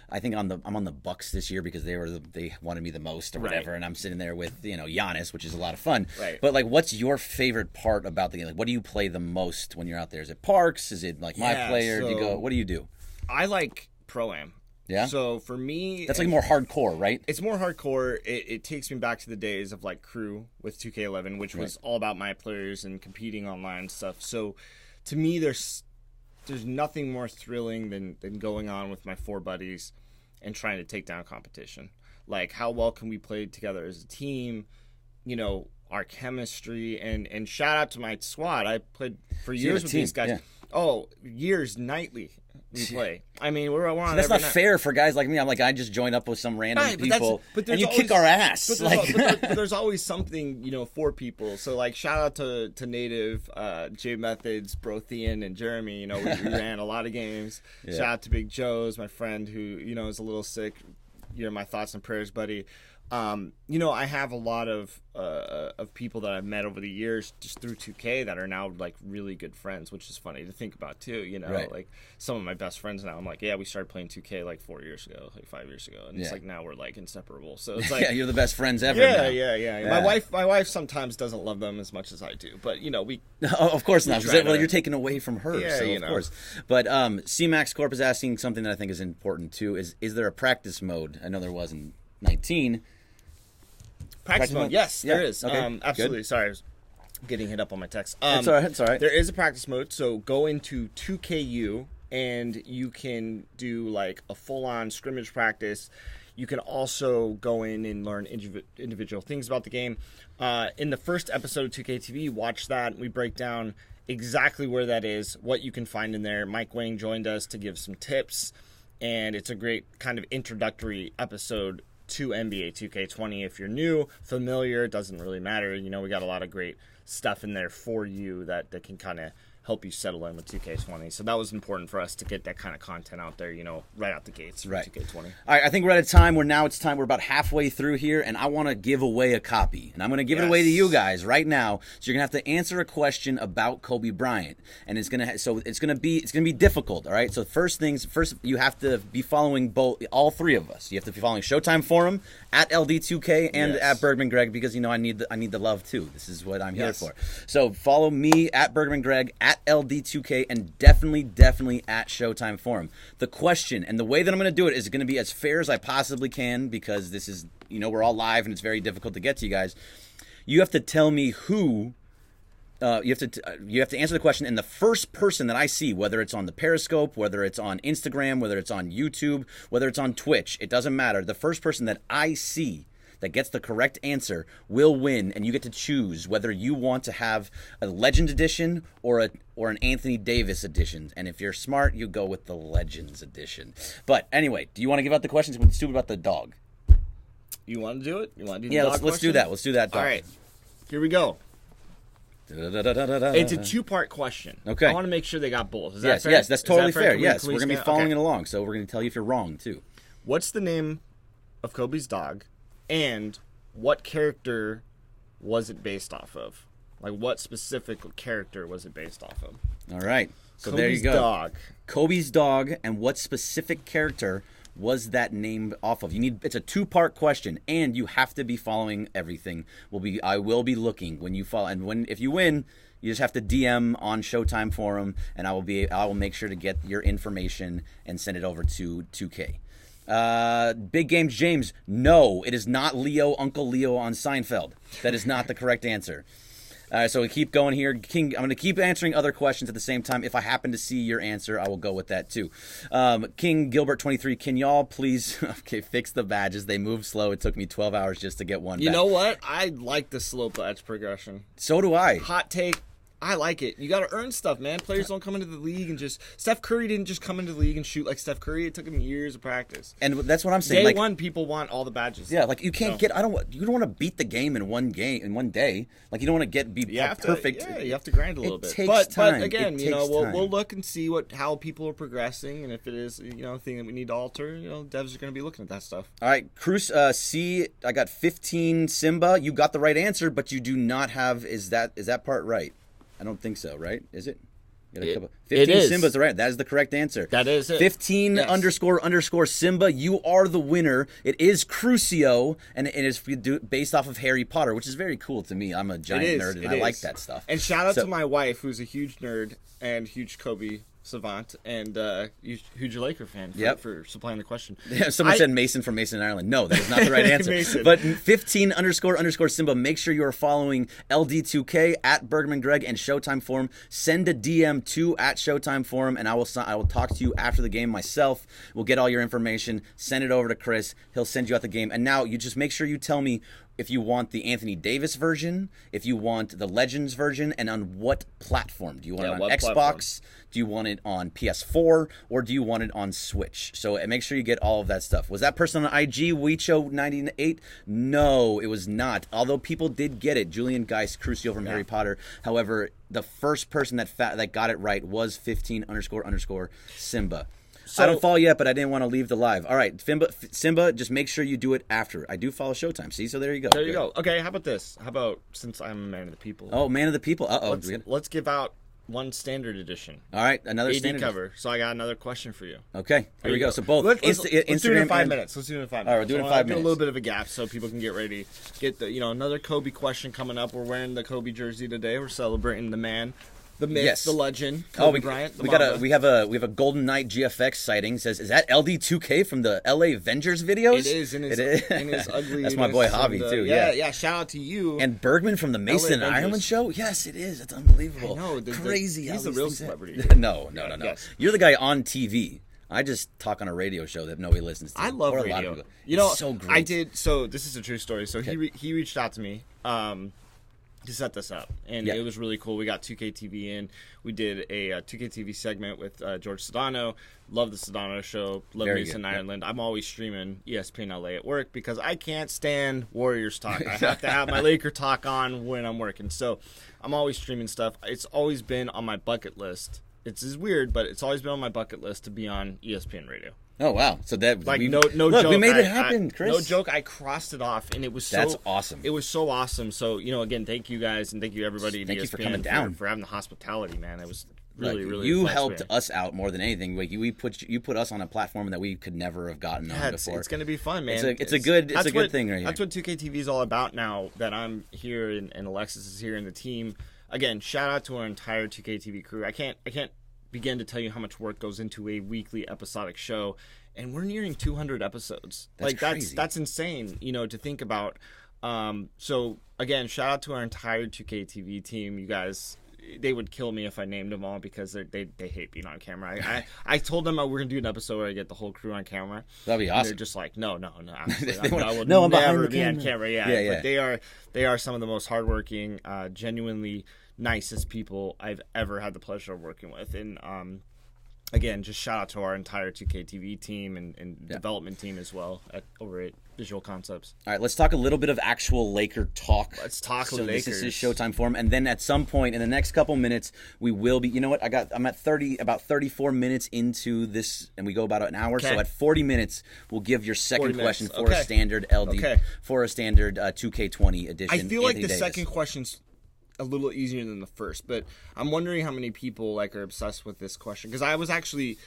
I think I'm on the Bucks this year because they wanted me the most or whatever, and I'm sitting there with Giannis, which is a lot of fun. Right. But like, what's your favorite part about the game? Like, what do you play the most when you're out there? Is it parks? Is it like my player? Do you go? What do you do? I like Pro-Am. Yeah. So for me, that's like more hardcore, right? It's more hardcore. It takes me back to the days of like Crew with 2K11, which was all about my players and competing online and stuff. So to me, there's nothing more thrilling than going on with my 4 buddies and trying to take down competition. Like, how well can we play together as a team? Our chemistry, and shout out to my squad. I played for years with these guys. Yeah. Oh, years nightly. We play. I mean, we're on. That's not fair for guys like me. I'm like, I just joined up with some random people, and you kick our ass. But there's always something, for people. So, like, shout out to Native, J Methods, Brothian, and Jeremy. We ran a lot of games. Yeah. Shout out to Big Joe's, my friend who is a little sick. My thoughts and prayers, buddy. I have a lot of people that I've met over the years just through 2K that are now like really good friends, which is funny to think about too. Right. Like some of my best friends now. I'm like, yeah, we started playing 2K like 4 years ago, like 5 years ago, and it's like now we're like inseparable. So it's like, yeah, you're the best friends ever. Yeah. My wife sometimes doesn't love them as much as I do, but we. Of course not. Well, you're taking away from her, yeah, so of course. But C-Max Corp is asking something that I think is important too. Is there a practice mode? I know there was in 19. Practice mode? Yes, there is. Okay. Absolutely. Good. Sorry, I was getting hit up on my text. It's all right. There is a practice mode, so go into 2KU and you can do like a full-on scrimmage practice. You can also go in and learn individual things about the game. In the first episode of 2K TV, watch that. We break down exactly where that is, what you can find in there. Mike Wang joined us to give some tips, and it's a great kind of introductory episode to NBA 2K20. If you're new, familiar, it doesn't really matter. We got a lot of great stuff in there for you that can kind of help you settle in with 2K20. So that was important for us to get that kind of content out there, right out the gates for 2K20. All right, I think we're at a time where now it's time. We're about halfway through here, and I want to give away a copy. And I'm going to give it away to you guys right now. So you're going to have to answer a question about Kobe Bryant. And it's going to be difficult, all right? So first you have to be following all 3 of us. You have to be following Showtime Forum, at LD2K, and at Bergman Greg, because I need the love too. This is what I'm here for. So follow me at Bergman Greg, at LD2K, and definitely at Showtime Forum. The question and the way that I'm going to do it is going to be as fair as I possibly can, because this is, we're all live and it's very difficult to get to you guys. You have to tell me who. You have to answer the question, and the first person that I see, whether it's on the Periscope, whether it's on Instagram, whether it's on YouTube, whether it's on Twitch, it doesn't matter. The first person that I see that gets the correct answer will win, and you get to choose whether you want to have a Legends edition or an Anthony Davis edition. And if you're smart, you go with the Legends edition. But anyway, do you want to give out the questions? Let's do about the dog. You want to do it? You want to do the dog let's do that. Let's do that. Dog. All right, here we go. It's a 2-part question. Okay. I want to make sure they got both. Is that fair? Yes, that's totally fair. Yes, we're going to be following it along, so we're going to tell you if you're wrong, too. What's the name of Kobe's dog, and what character was it based off of? Like, what specific character was it based off of? All right. So Kobe's there you go. Dog. Kobe's dog, and what specific character was that named off of? It's a 2-part question, and you have to be following everything. I will be looking when you follow, and if you win, you just have to DM on Showtime Forum, and I will make sure to get your information and send it over to 2K. Big Games James, no, it is not Uncle Leo on Seinfeld. That is not the correct answer. So we keep going here. King, I'm going to keep answering other questions at the same time. If I happen to see your answer, I will go with that too. King Gilbert 23, can y'all please fix the badges? They move slow. It took me 12 hours just to get one. You know what? I like the slow badge progression. So do I. Hot take. I like it. You got to earn stuff, man. Players don't come into the league and just... Steph Curry didn't just come into the league and shoot like Steph Curry. It took him years of practice. And that's what I'm saying. Day like, one, people want all the badges. Yeah, like you can't get... You don't want to beat the game in one day. Like you don't want to be perfect. Yeah, you have to grind a little bit. Takes time. But again, time. we'll look and see how people are progressing, and if it is a thing that we need to alter, devs are going to be looking at that stuff. All right, Cruz C. I got 15 Simba. You got the right answer, but you do not have. Is that part right? I don't think so. Right? Is it? 15 Simba's right. That is the correct answer. That is it. 15 yes. _ Simba. You are the winner. It is Crucio, and it is based off of Harry Potter, which is very cool to me. I'm a giant nerd, and I like that stuff. And shout out to my wife, who's a huge nerd and huge Kobe savant and huge Laker fan for supplying the question. Yeah, someone said Mason from Mason, Ireland. No, that is not the right answer. But 15 _ Simba. Make sure you are following LD2K at Bergman Greg and Showtime Forum. Send a DM to at Showtime Forum, and I will talk to you after the game myself. We'll get all your information. Send it over to Chris. He'll send you out the game. And now you just make sure you tell me if you want the Anthony Davis version, if you want the Legends version, and on what platform. Do you want it on Xbox? Platform? Do you want it on PS4? Or do you want it on Switch? So make sure you get all of that stuff. Was that person on IG, Weecho98? No, it was not. Although people did get it. Julian Geist, Crucio from Harry Potter. However, the first person that got it right was 15 _ Simba. So, I don't follow yet, but I didn't want to leave the live. All right, Simba, just make sure you do it after. I do follow Showtime. See, so there you go. There you go. Okay, how about this? How about, since I'm a man of the people. Oh, man of the people. Uh-oh. Let's give out one standard edition. All right, another AD standard cover. So I got another question for you. Okay, here we go. So both let's do it Instagram in 5 minutes. Let's do it in 5 minutes. All right, we're doing it in 5 minutes. A little bit of a gap so people can get ready. Get the another Kobe question coming up. We're wearing the Kobe jersey today. We're celebrating the man. The myth, the legend, Kobe Bryant. We have a Golden Knight GFX sighting. It says, is that LD2K from the LA Avengers videos? It is in his ugly. That's my boy Javi too. Yeah. Shout out to you. And Bergman from the Mason and Ireland show. Yes, it is. It's unbelievable. I know. Crazy. He's the real celebrity. No. Yes. You're the guy on TV. I just talk on a radio show that nobody listens to. I love radio. It's so great. I did. So this is a true story. So he reached out to me. To set this up, and it was really cool. We got 2K TV in. We did a 2K TV segment with George Sedano. Love the Sedano show. Love Mason Ireland. I'm always streaming ESPN LA at work because I can't stand Warriors talk. I have to have my Laker talk on when I'm working. So I'm always streaming stuff. It's always been on my bucket list. It's weird, but it's always been on my bucket list to be on ESPN Radio. Oh wow! So that no joke. We made it happen, Chris. No joke. I crossed it off, and it was that's awesome. It was so awesome. So again, thank you guys, and thank you everybody. Thank you for coming down, for having the hospitality, man. It was really. You helped us out more than anything. Like you put us on a platform that we could never have gotten on before. It's going to be fun, man. It's a good thing right here. That's what 2K TV is all about now. That I'm here and Alexis is here and the team. Again, shout out to our entire 2K TV crew. I can't begin to tell you how much work goes into a weekly episodic show. And we're nearing 200 episodes. That's insane, to think about. So again, shout out to our entire 2K TV team. You guys, they would kill me if I named them all because they hate being on camera. I told them we're gonna do an episode where I get the whole crew on camera. That'd be awesome. They're just like, no, absolutely. I will never be on camera. Yeah. But they are some of the most hardworking, genuinely nicest people I've ever had the pleasure of working with, and again, just shout out to our entire 2K TV team and development team as well over at Visual Concepts. All right, let's talk a little bit of actual Laker talk. Let's talk Lakers. This is Showtime Forum, and then at some point in the next couple minutes, we will be. You know what? I'm at about 34 minutes into this, and we go about an hour. Okay. So at 40 minutes, we'll give your second question for a standard LD for a standard 2K20 edition. I feel like the second question's a little easier than the first, but I'm wondering how many people are obsessed with this question, because I was actually,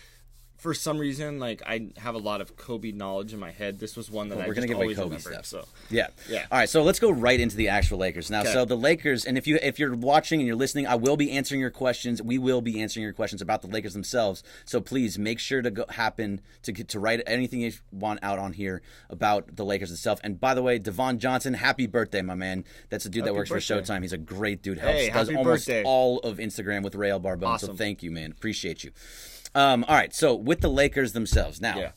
for some reason, I have a lot of Kobe knowledge in my head. This was one that we're going to give away Kobe stuff. So yeah. All right, so let's go right into the actual Lakers now. So the Lakers, and if you're watching and you're listening, I will be answering your questions. We will be answering your questions about the Lakers themselves. So please make sure to write anything you want out on here about the Lakers itself. And by the way, Devon Johnson, happy birthday, my man. That's a dude that works for Showtime. He's a great dude. Does almost all of Instagram with Rael Barbone. Awesome. So thank you, man. Appreciate you. All right, so with the Lakers themselves, now,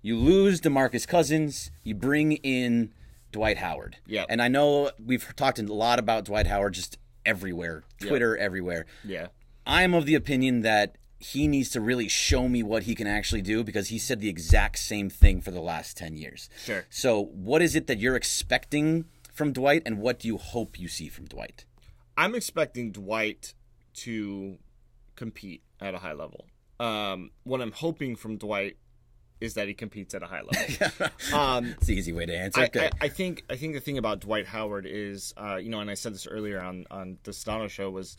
you lose DeMarcus Cousins, you bring in Dwight Howard. Yeah. And I know we've talked a lot about Dwight Howard just everywhere, Twitter everywhere. Yeah. I am of the opinion that he needs to really show me what he can actually do, because he said the exact same thing for the last 10 years. Sure. So what is it that you're expecting from Dwight, and what do you hope you see from Dwight? I'm expecting Dwight to compete at a high level. What I'm hoping from Dwight is that he competes at a high level. It's the easy way to answer. I think the thing about Dwight Howard is, and I said this earlier on the Sedano show, was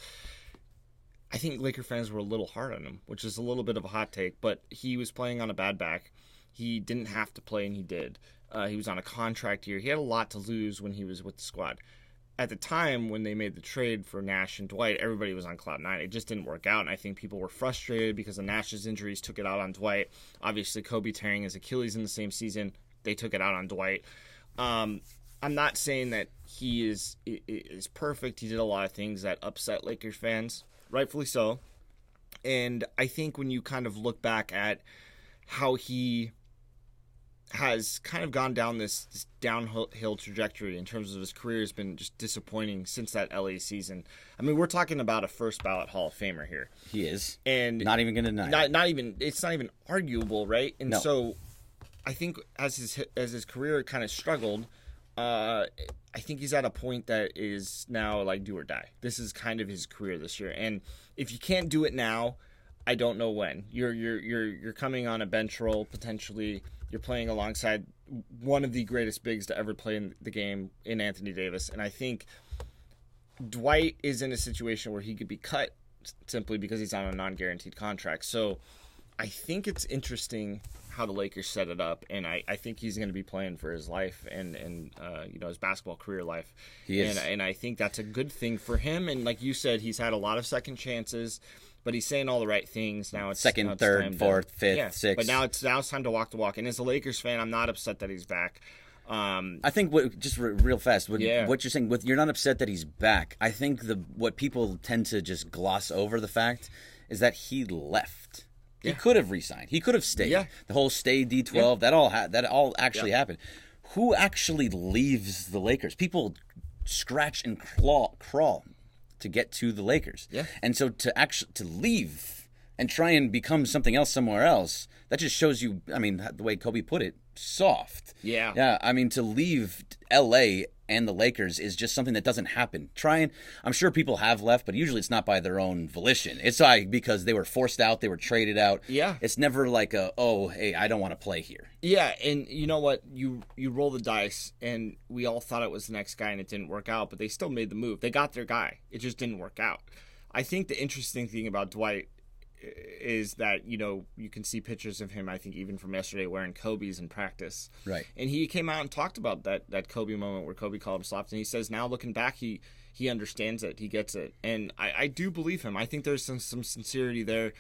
I think Laker fans were a little hard on him, which is a little bit of a hot take, but he was playing on a bad back. He didn't have to play, and he did. He was on a contract year. He had a lot to lose when he was with the squad. At the time when they made the trade for Nash and Dwight, everybody was on cloud nine. It just didn't work out, and I think people were frustrated because of Nash's injuries took it out on Dwight. Obviously, Kobe tearing his Achilles in the same season, they took it out on Dwight. I'm not saying that he is perfect. He did a lot of things that upset Lakers fans, rightfully so. And I think when you kind of look back at how he has kind of gone down this downhill trajectory in terms of his career, has been just disappointing since that LA season. I mean, we're talking about a first ballot Hall of Famer here. He is. And not even going to deny it. It's not even arguable, right? And so I think as his career kind of struggled, I think he's at a point that is now like do or die. This is kind of his career this year. And if you can't do it now, I don't know when. You're coming on a bench role potentially. You're playing alongside one of the greatest bigs to ever play in the game in Anthony Davis. And I think Dwight is in a situation where he could be cut simply because he's on a non-guaranteed contract. So I think it's interesting how the Lakers set it up, and I think he's going to be playing for his life and his basketball career life. He is. And I think that's a good thing for him. And like you said, he's had a lot of second chances, but he's saying all the right things. Now it's second, third, fourth, fifth, sixth. But now it's time to walk the walk. And as a Lakers fan, I'm not upset that he's back. I think real fast, what you're saying, you're not upset that he's back. I think what people tend to just gloss over the fact is that he left. He could have re-signed. He could have stayed. Yeah. The whole stay D12, that all actually happened. Who actually leaves the Lakers? People scratch and crawl to get to the Lakers. Yeah. And so to leave and try and become something else somewhere else, that just shows you, I mean, the way Kobe put it, soft. Yeah. Yeah, I mean, to leave LA and the Lakers is just something that doesn't happen. I'm sure people have left, but usually it's not by their own volition. It's like because they were forced out, they were traded out. Yeah. It's never like hey, I don't want to play here. Yeah, and you know what? You roll the dice, and we all thought it was the next guy, and it didn't work out, but they still made the move. They got their guy. It just didn't work out. I think the interesting thing about Dwight is that, you can see pictures of him, I think even from yesterday, wearing Kobe's in practice. Right. And he came out and talked about that Kobe moment where Kobe called him soft, and he says now looking back, he understands it, he gets it. And I do believe him. I think there's some sincerity there.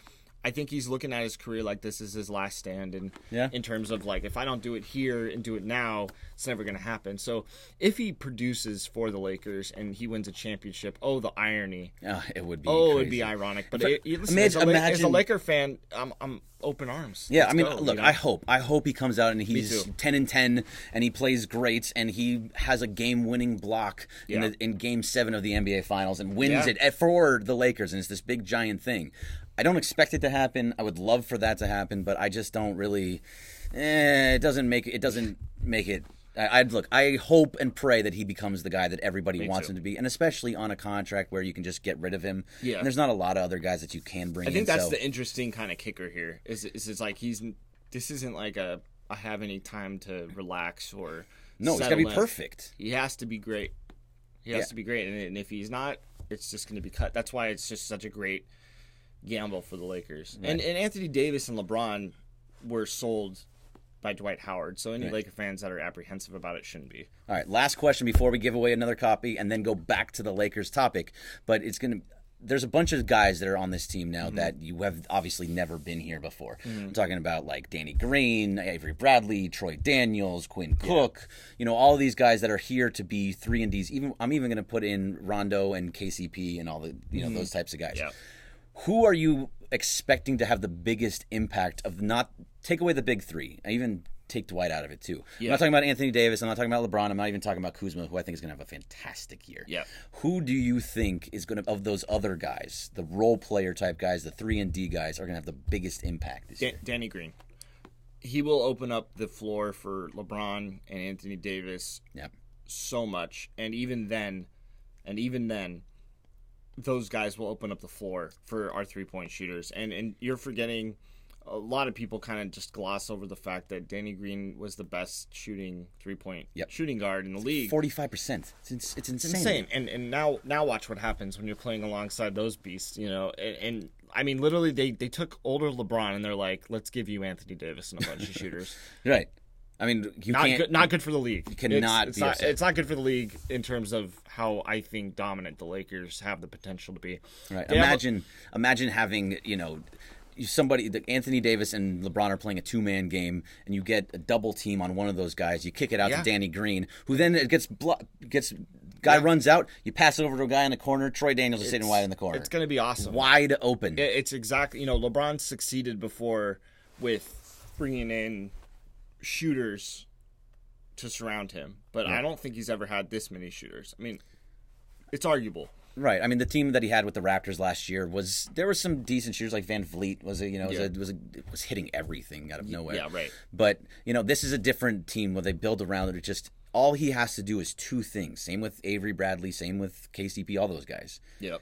I think he's looking at his career like this is his last stand, and in terms of like, if I don't do it here and do it now, it's never going to happen. So if he produces for the Lakers and he wins a championship, the irony! It would be. It would be ironic. But listen, as a Laker fan, I'm open arms. Yeah, look, I hope he comes out and he's 10-10 and he plays great and he has a game-winning block in Game 7 of the NBA Finals and wins it for the Lakers, and it's this big giant thing. I don't expect it to happen. I would love for that to happen, but I just don't really. It doesn't make it. I hope and pray that he becomes the guy that everybody wants him to be, and especially on a contract where you can just get rid of him. Yeah. And there's not a lot of other guys that you can bring in. I think that's the interesting kind of kicker here. Is it's like this isn't like a I have any time to relax or. No, he's got to be perfect. He has to be great. He has to be great, and if he's not, it's just going to be cut. That's why it's just such a great gamble for the Lakers. Right. And Anthony Davis and LeBron were sold by Dwight Howard, so any Laker fans that are apprehensive about it shouldn't be. All right, last question before we give away another copy and then go back to the Lakers topic. But there's a bunch of guys that are on this team now that you have obviously never been here before. I'm talking about like Danny Green, Avery Bradley, Troy Daniels, Quinn Cook, all of these guys that are here to be 3-and-Ds. I'm even going to put in Rondo and KCP and all the those types of guys. Yeah. Who are you expecting to have the biggest impact of not take away the big three, even take Dwight out of it too. Yeah. I'm not talking about Anthony Davis. I'm not talking about LeBron. I'm not even talking about Kuzma, who I think is going to have a fantastic year. Yeah. Who do you think is going to, of those other guys, the role player type guys, the 3-and-D guys, are going to have the biggest impact this year? Danny Green. He will open up the floor for LeBron and Anthony Davis so much. And even then, those guys will open up the floor for our 3-point shooters. And you're forgetting, a lot of people kind of just gloss over the fact that Danny Green was the best shooting 3-point shooting guard in the league. 45%. It's insane. And now watch what happens when you're playing alongside those beasts, you know. And I mean, literally, they took older LeBron and they're like, let's give you Anthony Davis and a bunch of shooters. Right. I mean, not good for the league. You cannot it's be not, upset. it's not good for the league in terms of how I think dominant the Lakers have the potential to be. Right. Imagine having, you know, Anthony Davis and LeBron are playing a 2-man game, and you get a double team on one of those guys. You kick it out to Danny Green, who then runs out. You pass it over to a guy in the corner. Troy Daniels is sitting wide in the corner. It's going to be awesome. Wide open. It's exactly, you know, LeBron succeeded before with bringing in shooters to surround him, but I don't think he's ever had this many shooters. I mean, it's arguable. Right. I mean, the team that he had with the Raptors last year there were some decent shooters, like Van Vliet was hitting everything out of nowhere. Yeah, right. But, you know, this is a different team where they build around it. It's just all he has to do is 2 things. Same with Avery Bradley, same with KCP, all those guys. Yep.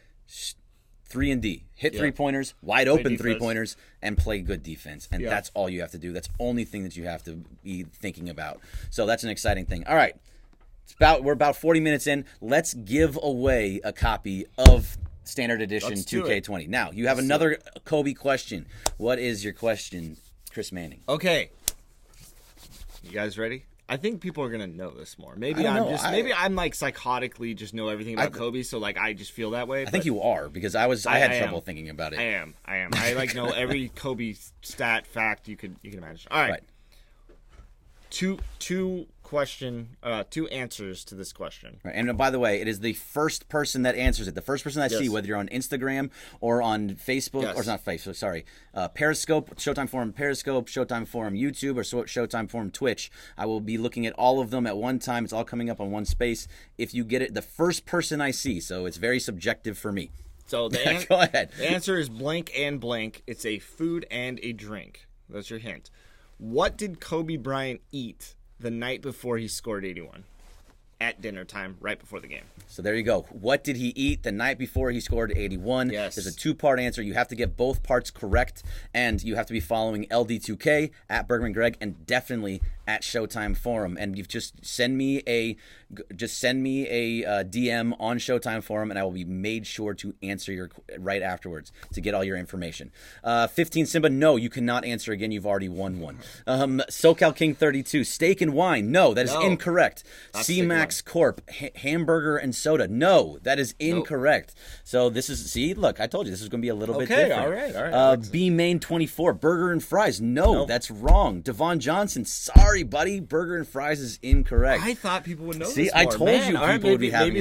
3-and-D. Hit 3-pointers, wide open 3-pointers, and play good defense. And that's all you have to do. That's the only thing that you have to be thinking about. So that's an exciting thing. All right. We're about 40 minutes in. Let's give away a copy of Standard Edition 2K20. Now, you have another Kobe question. What is your question, Chris Manning? Okay. You guys ready? I think people are gonna know this more. Maybe I'm like psychotically just know everything about Kobe, so like I just feel that way. I think you are, because I had trouble thinking about it. I am. I like know every Kobe stat fact you can imagine. All right. Two answers to this question. Right. And by the way, it is the first person that answers it. The first person I see, whether you're on Instagram or on Facebook, or not Facebook, sorry, Periscope, Showtime Forum Periscope, Showtime Forum YouTube, or Showtime Forum Twitch. I will be looking at all of them at one time. It's all coming up on one space. If you get it, the first person I see, so it's very subjective for me. So go ahead. The answer is blank and blank. It's a food and a drink. That's your hint. What did Kobe Bryant eat the night before he scored 81 at dinner time, right before the game? So there you go. What did he eat the night before he scored 81? Yes. There's a 2-part answer. You have to get both parts correct, and you have to be following LD2K at Bergman Greg and definitely at Showtime Forum. And you just send me a DM on Showtime Forum, and I will be made sure to answer your right afterwards to get all your information. 15 Simba, no, you cannot answer again. You've already won one. SoCal King 32, steak and wine, no, that is incorrect. C-Max Corp, hamburger and soda, no, that is incorrect. So this is, look, I told you this is going to be a little bit different. All right. B Main 24, burger and fries, no, that's wrong. Devon Johnson, sorry, buddy, burger and fries is incorrect. I thought people would know this. I told you people would be having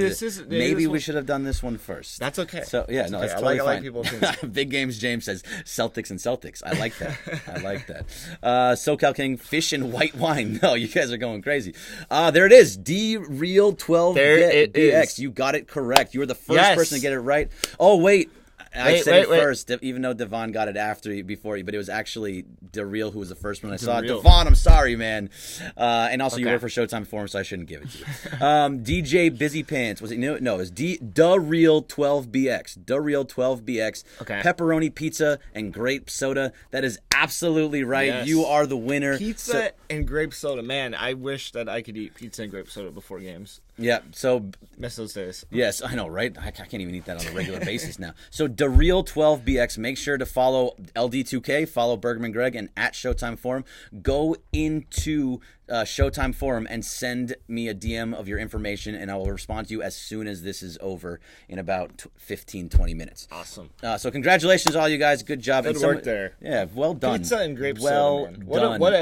maybe we should have done this one first. That's okay. So that's totally fine. I like people Big Games James says Celtics and Celtics. I like that. SoCal King, fish and white wine. No, you guys are going crazy. There it is. D Real 12 BX. You got it correct. You were the first person to get it right. Oh wait. I said it first, even though Devon got it before you, but it was actually DeReal who was the first one I saw. Devon, I'm sorry, man. And also, you work for Showtime Forum, so I shouldn't give it to you. DJ Busy Pants, was it? No, it was DeReal 12BX. DeReal 12BX. Okay. Pepperoni pizza and grape soda. That is absolutely right. Yes. You are the winner. Pizza and grape soda. Man, I wish that I could eat pizza and grape soda before games. Yeah, so miss those days. Yes, I know, right? I can't even eat that on a regular basis now. So DeReal12BX, make sure to follow LD2K, follow Bergman Greg, and at Showtime Forum. Go into Showtime Forum and send me a DM of your information, and I will respond to you as soon as this is over in about 15-20 minutes. Awesome. So congratulations, all you guys. Good job. Good work there. Yeah, well done. Pizza and grape soda, man. Well done.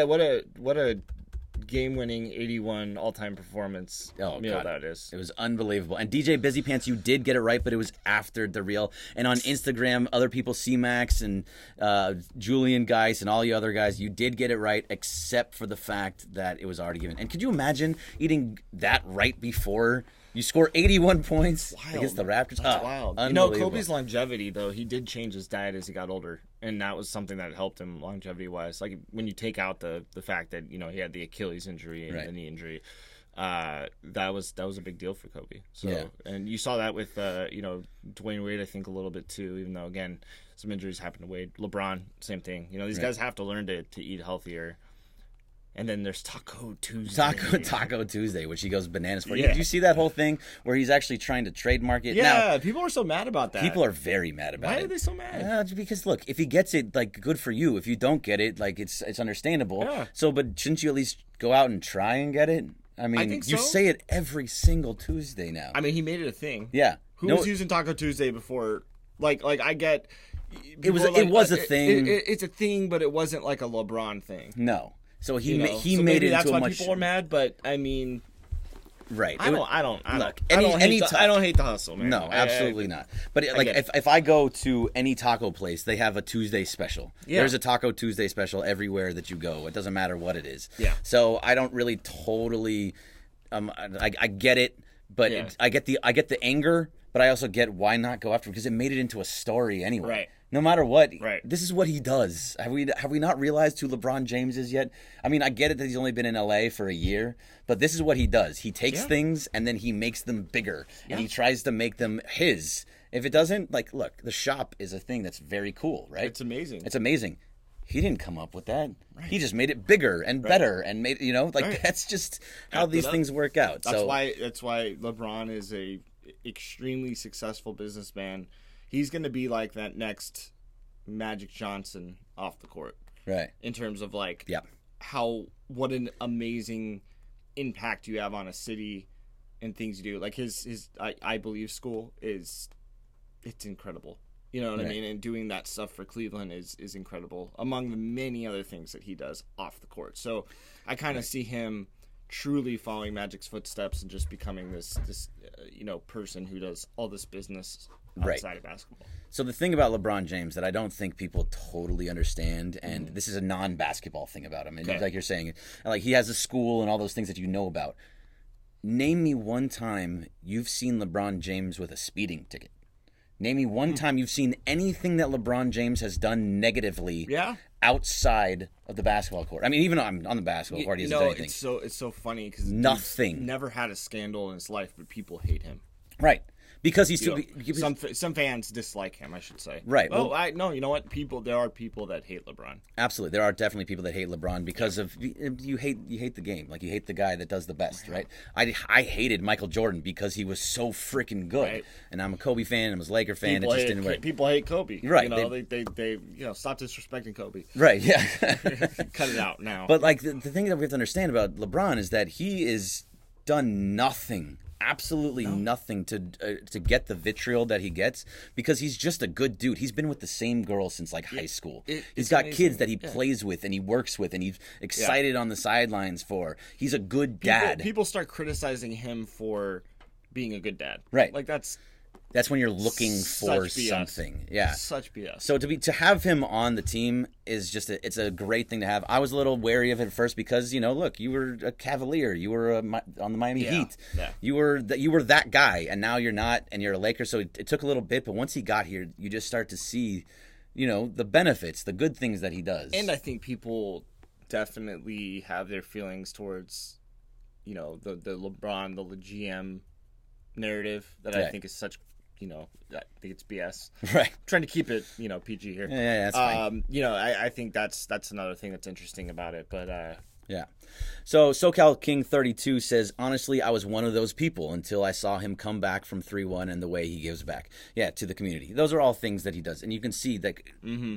What a game-winning 81 all-time performance meal that is. It was unbelievable. And DJ Busy Pants, you did get it right, but it was after the reel. And on Instagram, other people, C-Max and Julian Geis and all the other guys, you did get it right, except for the fact that it was already given. And could you imagine eating that right before you score 81 points against the Raptors? That's wild. You know, Kobe's longevity, though, he did change his diet as he got older. And that was something that helped him longevity-wise. Like, when you take out the fact that, you know, he had the Achilles injury and the knee injury, that was a big deal for Kobe. So, and you saw that with, you know, Dwayne Wade, I think, a little bit, too, even though, again, some injuries happened to Wade. LeBron, same thing. You know, these guys have to learn to eat healthier. And then there's Taco Tuesday. Taco Tuesday, which he goes bananas for. Did you see that whole thing where he's actually trying to trademark it? Yeah, now, people are so mad about that. People are very mad about it. Why are they so mad? Because, look, if he gets it, like, good for you. If you don't get it, like, it's understandable. Yeah. So, but shouldn't you at least go out and try and get it? I mean, I think so. You say it every single Tuesday now. I mean, he made it a thing. Yeah. Who was using Taco Tuesday before? Like I get... It was a thing. It's a thing, but it wasn't like a LeBron thing. No. So he so made it into that's why much... people are mad, but I mean... Right. I don't hate the hustle, man. No, absolutely not. But if I go to any taco place, they have a Tuesday special. Yeah. There's a Taco Tuesday special everywhere that you go. It doesn't matter what it is. Yeah. So I don't really totally I get it, but I get the anger, but I also get why not go after it, because it made it into a story anyway. Right. No matter what, right. This is what he does. Have we not realized who LeBron James is yet? I mean, I get it that he's only been in LA for a year, but this is what he does. He takes things and then he makes them bigger, and he tries to make them his. If it doesn't, like, look, the shop is a thing that's very cool, right? It's amazing. It's amazing. He didn't come up with that. Right. He just made it bigger and better and made, you know, like that's just how these things work out. That's why LeBron is a extremely successful businessman. He's going to be like that next Magic Johnson off the court. Right. In terms of like what an amazing impact you have on a city and things you do. Like his I believe school it's incredible. You know what I mean? And doing that stuff for Cleveland is incredible, among the many other things that he does off the court. So I kind of see him truly following Magic's footsteps and just becoming this person who does all this business outside of basketball. So the thing about LeBron James that I don't think people totally understand, and this is a non-basketball thing about him, and like you're saying, like he has a school and all those things that you know about. Name me one time you've seen LeBron James with a speeding ticket. Name me one time you've seen anything that LeBron James has done negatively outside of the basketball court. I mean, even on the basketball court, he hasn't done anything. It's so funny because nothing. Never had a scandal in his life, but people hate him. Right. Because he's some fans dislike him, I should say. Right. No, you know what? There are people that hate LeBron. Absolutely, there are definitely people that hate LeBron because of you hate the game, like you hate the guy that does the best, right? I hated Michael Jordan because he was so freaking good, and I'm a Kobe fan, and I was a Laker fan. People hate Kobe, right? You know, they stop disrespecting Kobe, right? Yeah, cut it out now. But like the thing that we have to understand about LeBron is that he is done nothing. Absolutely nothing to get the vitriol that he gets because he's just a good dude. He's been with the same girl since like high school. He's got kids that he plays with and he works with and he's excited on the sidelines for. He's a good dad. People start criticizing him for being a good dad. Right. Like that's when you're looking for something. Yeah. Such BS. So to have him on the team is just it's a great thing to have. I was a little wary of it at first because, look, you were a Cavalier, you were on the Miami Heat. Yeah. You were that guy and now you're not and you're a Laker. So it took a little bit, but once he got here, you just start to see, the benefits, the good things that he does. And I think people definitely have their feelings towards, the LeBron, the GM narrative that I think is such I think it's BS. Right. I'm trying to keep it, PG here. Yeah, that's fine. I think that's another thing that's interesting about it. But yeah. So SoCal King 32 says, honestly, I was one of those people until I saw him come back from 3-1 and the way he gives back. Yeah, to the community. Those are all things that he does. And you can see that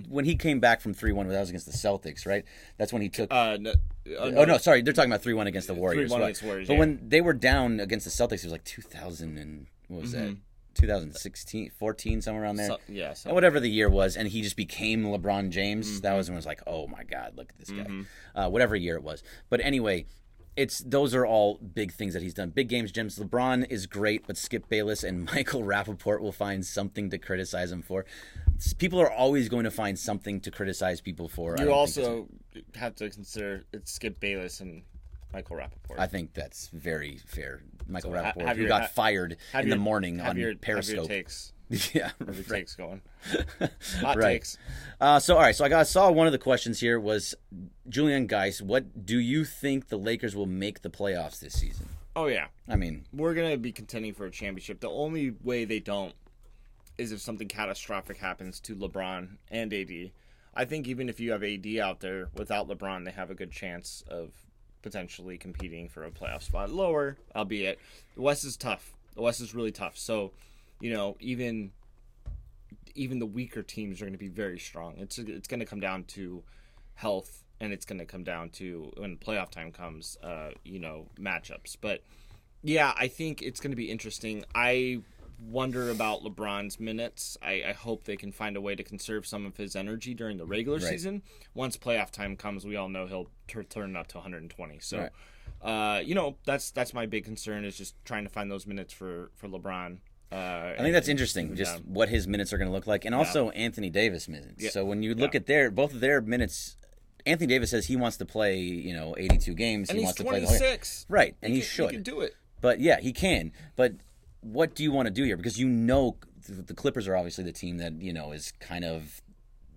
when he came back from 3-1, that was against the Celtics, right? That's when he took... no, sorry. They're talking about 3-1 against the Warriors. 3-1 against the Warriors, But when they were down against the Celtics, it was like 2000 and... What was that? 2016, 14, somewhere around there. Whatever the year was, and he just became LeBron James. That was when it was like, oh my God, look at this guy. Whatever year it was. But anyway, those are all big things that he's done. Big games, James. LeBron is great, but Skip Bayless and Michael Rappaport will find something to criticize him for. People are always going to find something to criticize people for. You also have to consider it's Skip Bayless and Michael Rappaport. I think that's very fair. Michael Rappaport, who got fired in the morning on Periscope. Have your takes. Yeah, have your takes going. Hot right. takes. So all right, so I saw one of the questions here was Julian Geis. What do you think the Lakers will make the playoffs this season? Oh yeah, I mean, we're gonna be contending for a championship. The only way they don't is if something catastrophic happens to LeBron and AD. I think even if you have AD out there without LeBron, they have a good chance of potentially competing for a playoff spot. Lower, albeit the West is tough. The West is really tough. So, even the weaker teams are going to be very strong. It's going to come down to health, and it's going to come down to, when playoff time comes, matchups. But yeah, I think it's going to be interesting. I wonder about LeBron's minutes. I hope they can find a way to conserve some of his energy during the regular season. Once playoff time comes, we all know he'll turn up to 120. So, that's my big concern, is just trying to find those minutes for LeBron. I think that's interesting, just what his minutes are going to look like, and also Anthony Davis minutes. Yeah. So when you look at both of their minutes, Anthony Davis says he wants to play, 82 games. And he wants to 26. Play right, and he should. He can do it. But yeah, he can. But what do you want to do here? Because the Clippers are obviously the team that is kind of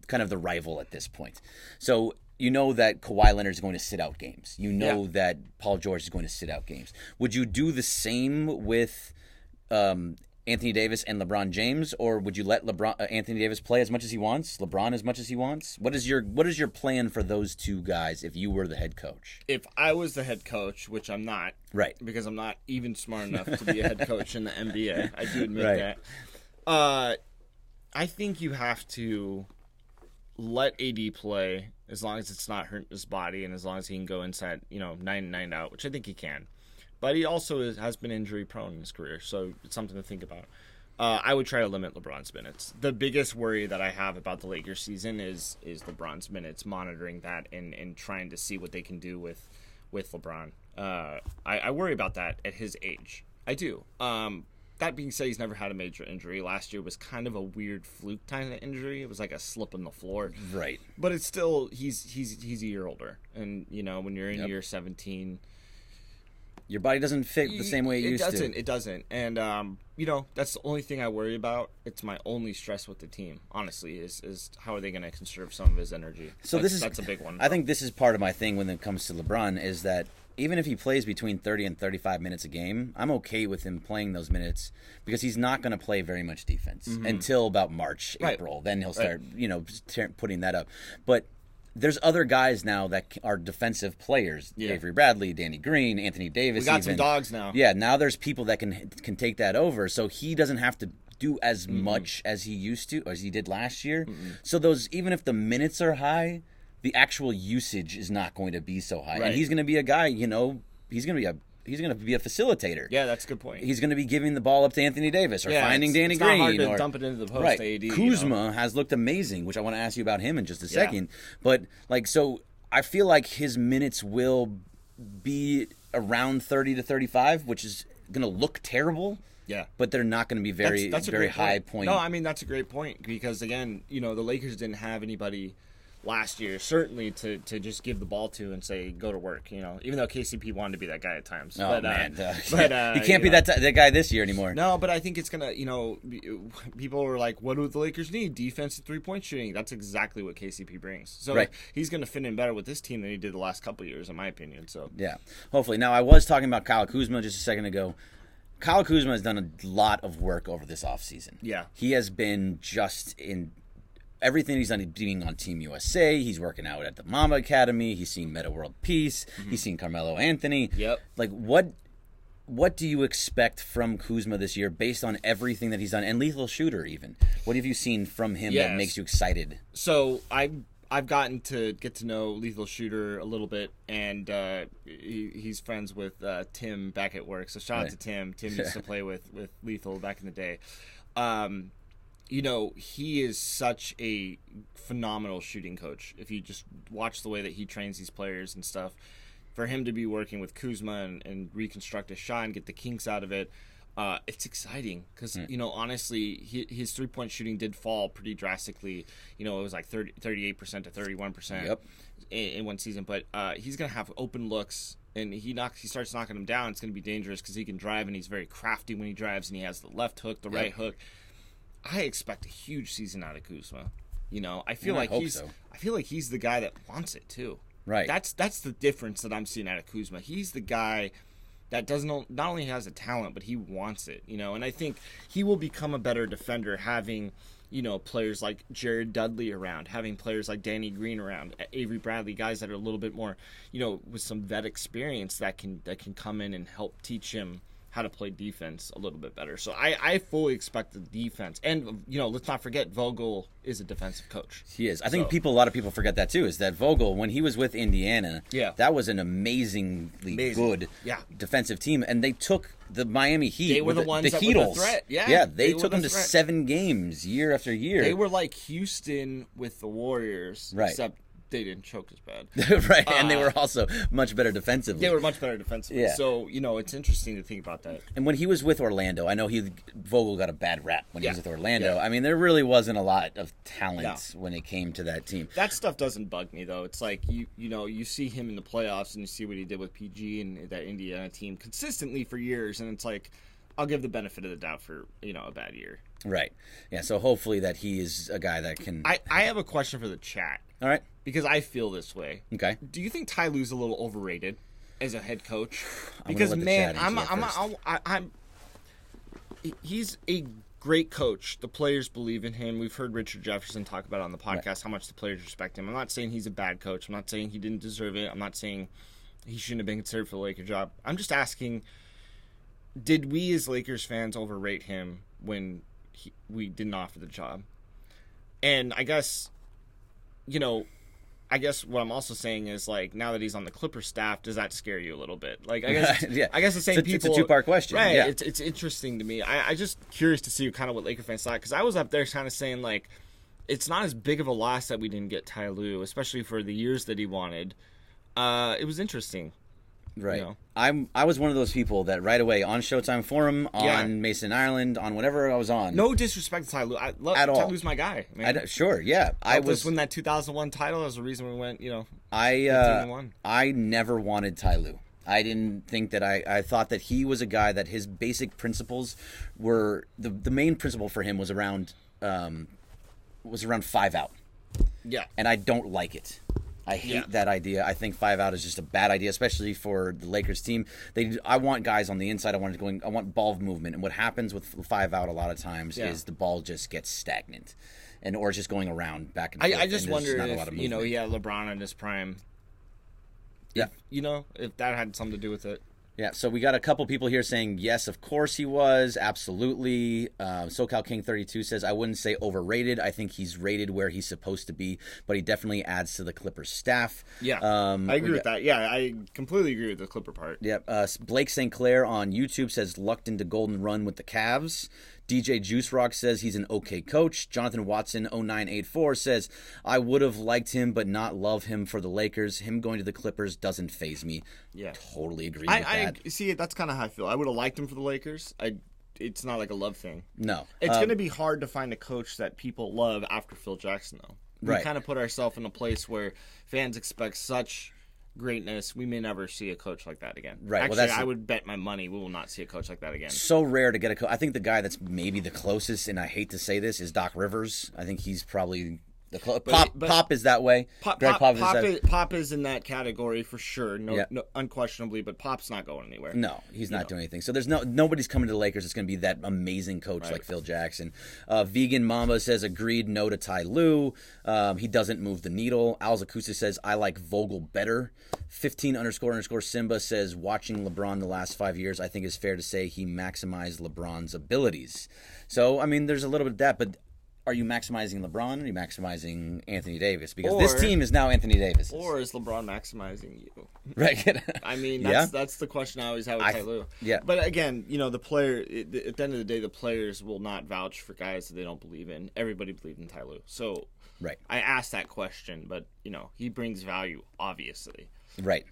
the rival at this point. So that Kawhi Leonard is going to sit out games. That Paul George is going to sit out games. Would you do the same with Anthony Davis and LeBron James, or would you let Anthony Davis play as much as he wants, LeBron as much as he wants? What is your plan for those two guys if you were the head coach? If I was the head coach, which I'm not, right? Because I'm not even smart enough to be a head coach in the NBA. I do admit that. I think you have to let AD play as long as it's not hurting his body, and as long as he can go inside, 9 out, which I think he can. But he also has been injury prone in his career, so it's something to think about. I would try to limit LeBron's minutes. The biggest worry that I have about the Lakers season is LeBron's minutes, monitoring that and trying to see what they can do with LeBron. I worry about that at his age. I do. That being said, he's never had a major injury. Last year was kind of a weird fluke kind of injury. It was like a slip on the floor. Right. But it's still, he's a year older. And, when you're in year 17... Your body doesn't fit the same way it used to. It doesn't. And, that's the only thing I worry about. It's my only stress with the team, honestly, is how are they going to conserve some of his energy. So that's a big one. I think this is part of my thing when it comes to LeBron, is that even if he plays between 30 and 35 minutes a game, I'm okay with him playing those minutes because he's not going to play very much defense until about March, April. Then he'll start, putting that up. But there's other guys now that are defensive players. Yeah. Avery Bradley, Danny Green, Anthony Davis. We got some dogs now. Yeah, now there's people that can take that over. So he doesn't have to do as much as he used to, as he did last year. So even if the minutes are high, the actual usage is not going to be so high. Right. And he's going to be a guy, he's going to be a facilitator. Yeah, that's a good point. He's going to be giving the ball up to Anthony Davis or finding Danny Green. It's not hard to dump it into the post right. to AD. Kuzma has looked amazing, which I want to ask you about him in just a second. But, so I feel like his minutes will be around 30 to 35, which is going to look terrible. Yeah. But they're not going to be very high point. No, I mean, that's a great point because, again, the Lakers didn't have anybody last year, certainly to just give the ball to and say go to work, even though KCP wanted to be that guy at times. Oh, man, he can't be that guy this year anymore. No, but I think it's gonna, people are like, what do the Lakers need? Defense and 3-point shooting. That's exactly what KCP brings. So he's gonna fit in better with this team than he did the last couple of years, in my opinion. So yeah, hopefully. Now I was talking about Kyle Kuzma just a second ago. Kyle Kuzma has done a lot of work over this offseason. Yeah, he has been just in everything he's done, being on Team USA. He's working out at the Mamba Academy. He's seen Meta World Peace. He's seen Carmelo Anthony. Yep. Like, what do you expect from Kuzma this year based on everything that he's done? And Lethal Shooter, even. What have you seen from him that makes you excited? So I've gotten to get to know Lethal Shooter a little bit, and he's friends with Tim back at work. So shout out to Tim. Tim used to play with Lethal back in the day. He is such a phenomenal shooting coach. If you just watch the way that he trains these players and stuff, for him to be working with Kuzma and reconstruct his shot and get the kinks out of it, it's exciting because, honestly, his three-point shooting did fall pretty drastically. It was like 38% to 31% in one season. But he's going to have open looks, and he starts knocking them down. It's going to be dangerous because he can drive, and he's very crafty when he drives, and he has the left hook, the right hook. I expect a huge season out of Kuzma. I feel like he's the guy that wants it too. Right. That's the difference that I'm seeing out of Kuzma. He's the guy that not only has a talent, but he wants it, and I think he will become a better defender having, players like Jared Dudley around, having players like Danny Green around, Avery Bradley, guys that are a little bit more, with some vet experience that can come in and help teach him how to play defense a little bit better. So I fully expect the defense. And, let's not forget Vogel is a defensive coach. He is. I think a lot of people forget that too, is that Vogel, when he was with Indiana, that was an amazingly good defensive team. And they took the Miami Heat. They were the ones that Heatles. were the threat. Yeah, they took them to 7 games year after year. They were like Houston with the Warriors, except they didn't choke as bad. Right, and they were also much better defensively. They were much better defensively. Yeah. So, it's interesting to think about that. And when he was with Orlando, I know Vogel got a bad rap when he was with Orlando. Yeah. I mean, there really wasn't a lot of talent when it came to that team. That stuff doesn't bug me, though. It's like, you see him in the playoffs and you see what he did with PG and that Indiana team consistently for years, and it's like, I'll give the benefit of the doubt for, a bad year. Right. Yeah, so hopefully that he is a guy that can... I have a question for the chat. All right. Because I feel this way. Okay. Do you think Ty Lue's a little overrated as a head coach? Because, man, he's a great coach. The players believe in him. We've heard Richard Jefferson talk about it on the podcast, how much the players respect him. I'm not saying he's a bad coach. I'm not saying he didn't deserve it. I'm not saying he shouldn't have been considered for the Lakers job. I'm just asking, did we as Lakers fans overrate him when we didn't offer the job? And I guess what I'm also saying is, like, now that he's on the Clippers staff, does that scare you a little bit? Like, I guess, I guess the same people. It's a 2-part question, right? Yeah. It's interesting to me. I just curious to see kind of what Laker fans thought, because I was up there kind of saying, like, it's not as big of a loss that we didn't get Ty Lue, especially for the years that he wanted. It was interesting. Right. I was one of those people that right away on Showtime Forum, on Mason Ireland, on whatever I was on. No disrespect to Ty Lue. I love Ty Lue's my guy. Sure, yeah. I was win that 2001 title. That's the reason we went. I never wanted Ty Lue. I didn't think that I thought that he was a guy that his basic principles were the main principle for him was around 5 out. Yeah. And I don't like it. I hate that idea. I think 5 out is just a bad idea, especially for the Lakers team. I want guys on the inside. I want ball movement. And what happens with 5 out a lot of times is the ball just gets stagnant, or just going around back and forth. I just wonder if he had LeBron in his prime. Yeah, if that had something to do with it. Yeah, so we got a couple people here saying, yes, of course he was, absolutely. SoCal King 32 says, I wouldn't say overrated. I think he's rated where he's supposed to be, but he definitely adds to the Clippers staff. Yeah, I agree with that. Yeah, I completely agree with the Clipper part. Yeah, Blake St. Clair on YouTube says, lucked into golden run with the Cavs. DJ Juice Rock says he's an okay coach. Jonathan Watson 0984 says, I would have liked him but not love him for the Lakers. Him going to the Clippers doesn't faze me. Yeah. Totally agree with that. See, that's kind of how I feel. I would have liked him for the Lakers. It's not like a love thing. No. It's going to be hard to find a coach that people love after Phil Jackson, though. We kind of put ourselves in a place where fans expect such greatness. We may never see a coach like that again. Right. Actually, I would bet my money we will not see a coach like that again. So rare to get a coach. I think the guy that's maybe the closest, and I hate to say this, is Doc Rivers. I think he's probably the Pop is that way. Pop is in that category for sure. No, unquestionably. But Pop's not going anywhere. No, he's not doing anything. So there's nobody's coming to the Lakers that's going to be that amazing coach like Phil Jackson. Vegan Mamba says agreed. No to Ty Lue. He doesn't move the needle. Al Zakusa says I like Vogel better. 15__ Simba says watching LeBron the last 5 years, I think it's fair to say he maximized LeBron's abilities. So I mean, there's a little bit of that, but. Are you maximizing LeBron or are you maximizing Anthony Davis? Because this team is now Anthony Davis. Or is LeBron maximizing you? Right. I mean, that's the question I always have with Ty Lue. Yeah. But again, the player, at the end of the day, the players will not vouch for guys that they don't believe in. Everybody believed in Ty Lue. So I asked that question, but, he brings value, obviously. Right.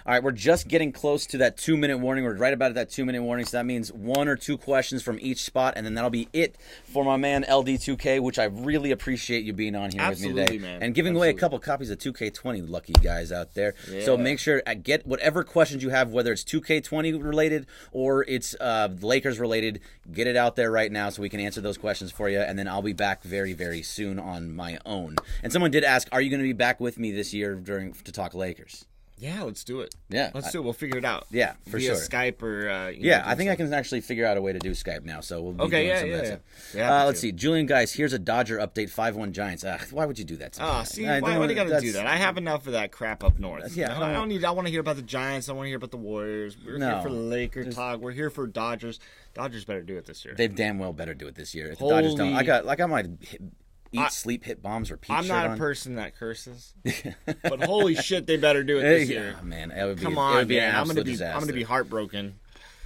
All right, we're just getting close to that 2-minute warning. We're right about at that 2-minute warning, so that means 1 or 2 questions from each spot, and then that'll be it for my man LD2K, which I really appreciate you being on here with me today. Man. And giving away a couple copies of 2K20, lucky guys out there. Yeah. So make sure get whatever questions you have, whether it's 2K20 related or it's Lakers related, get it out there right now so we can answer those questions for you, and then I'll be back very, very soon on my own. And someone did ask, are you going to be back with me this year to talk Lakers? Yeah, let's do it. Yeah. Let's do it. We'll figure it out. Yeah, for Via sure. Skype or... yeah, I think I can actually figure out a way to do Skype now, so we'll be doing some of that stuff. Yeah, let's see. Julian, guys, here's a Dodger update, 5-1 Giants. Why would you do that to me? See, why do you got to do that? I have enough of that crap up north. Yeah, I want to hear about the Giants. I want to hear about the Warriors. We're here for Laker talk. We're here for Dodgers. Dodgers better do it this year. They damn well better do it this year. If the Dodgers don't, I got my eat, sleep, hit bombs, repeat. I'm not a person that curses, but holy shit, they better do it this year. Man, it would be, come on, it would be man. an I'm absolute disaster. I'm gonna be heartbroken.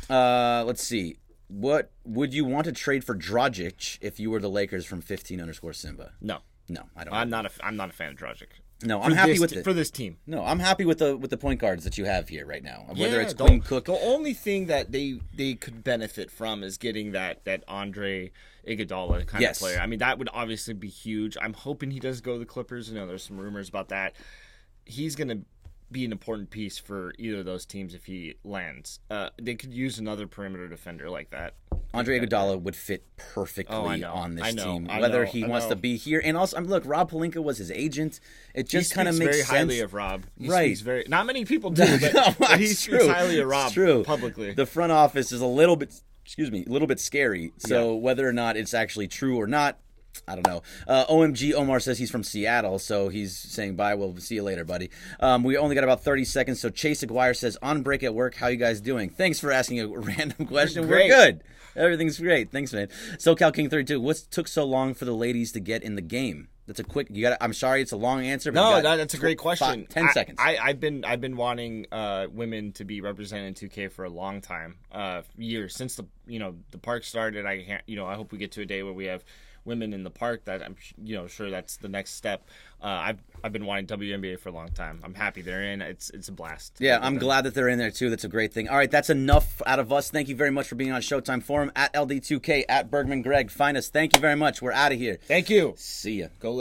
Let's see. What would you want to trade for Dragic if you were the Lakers from 15_Simba? No, I don't. I'm not a fan of Dragic. No, I'm happy with it for this team. No, I'm happy with the point guards that you have here right now. Whether it's Quinn Cook. The only thing that they could benefit from is getting that Andre Iguodala kind of player. I mean, that would obviously be huge. I'm hoping he does go to the Clippers. There's some rumors about that. He's going to be an important piece for either of those teams if he lands. They could use another perimeter defender like that. Andre Iguodala would fit perfectly on this team, whether he wants to be here. And also, look, Rob Pelinka was his agent. It just kind of makes sense. He speaks very highly of Rob. Right. Not many people do, but he speaks highly of Rob publicly. The front office is a little bit scary. So whether or not it's actually true or not, I don't know. OMG Omar says he's from Seattle, so he's saying bye. We'll see you later, buddy. We only got about 30 seconds. So Chase Aguirre says, on break at work, how you guys doing? Thanks for asking a random question. We're good. Everything's great. Thanks, man. SoCal King 32. What took so long for the ladies to get in the game? That's a quick. I'm sorry, it's a long answer. But that's a great question. 10 seconds. I've been wanting women to be represented in 2K for a long time, years since the park started. I hope we get to a day where we have women in the park. That I'm sure that's the next step. I've been wanting WNBA for a long time. I'm happy they're in. It's a blast. Yeah, I'm glad that they're in there too. That's a great thing. All right, that's enough out of us. Thank you very much for being on Showtime Forum at LD2K at Bergman Greg. Find us. Thank you very much. We're out of here. Thank you. See ya. Go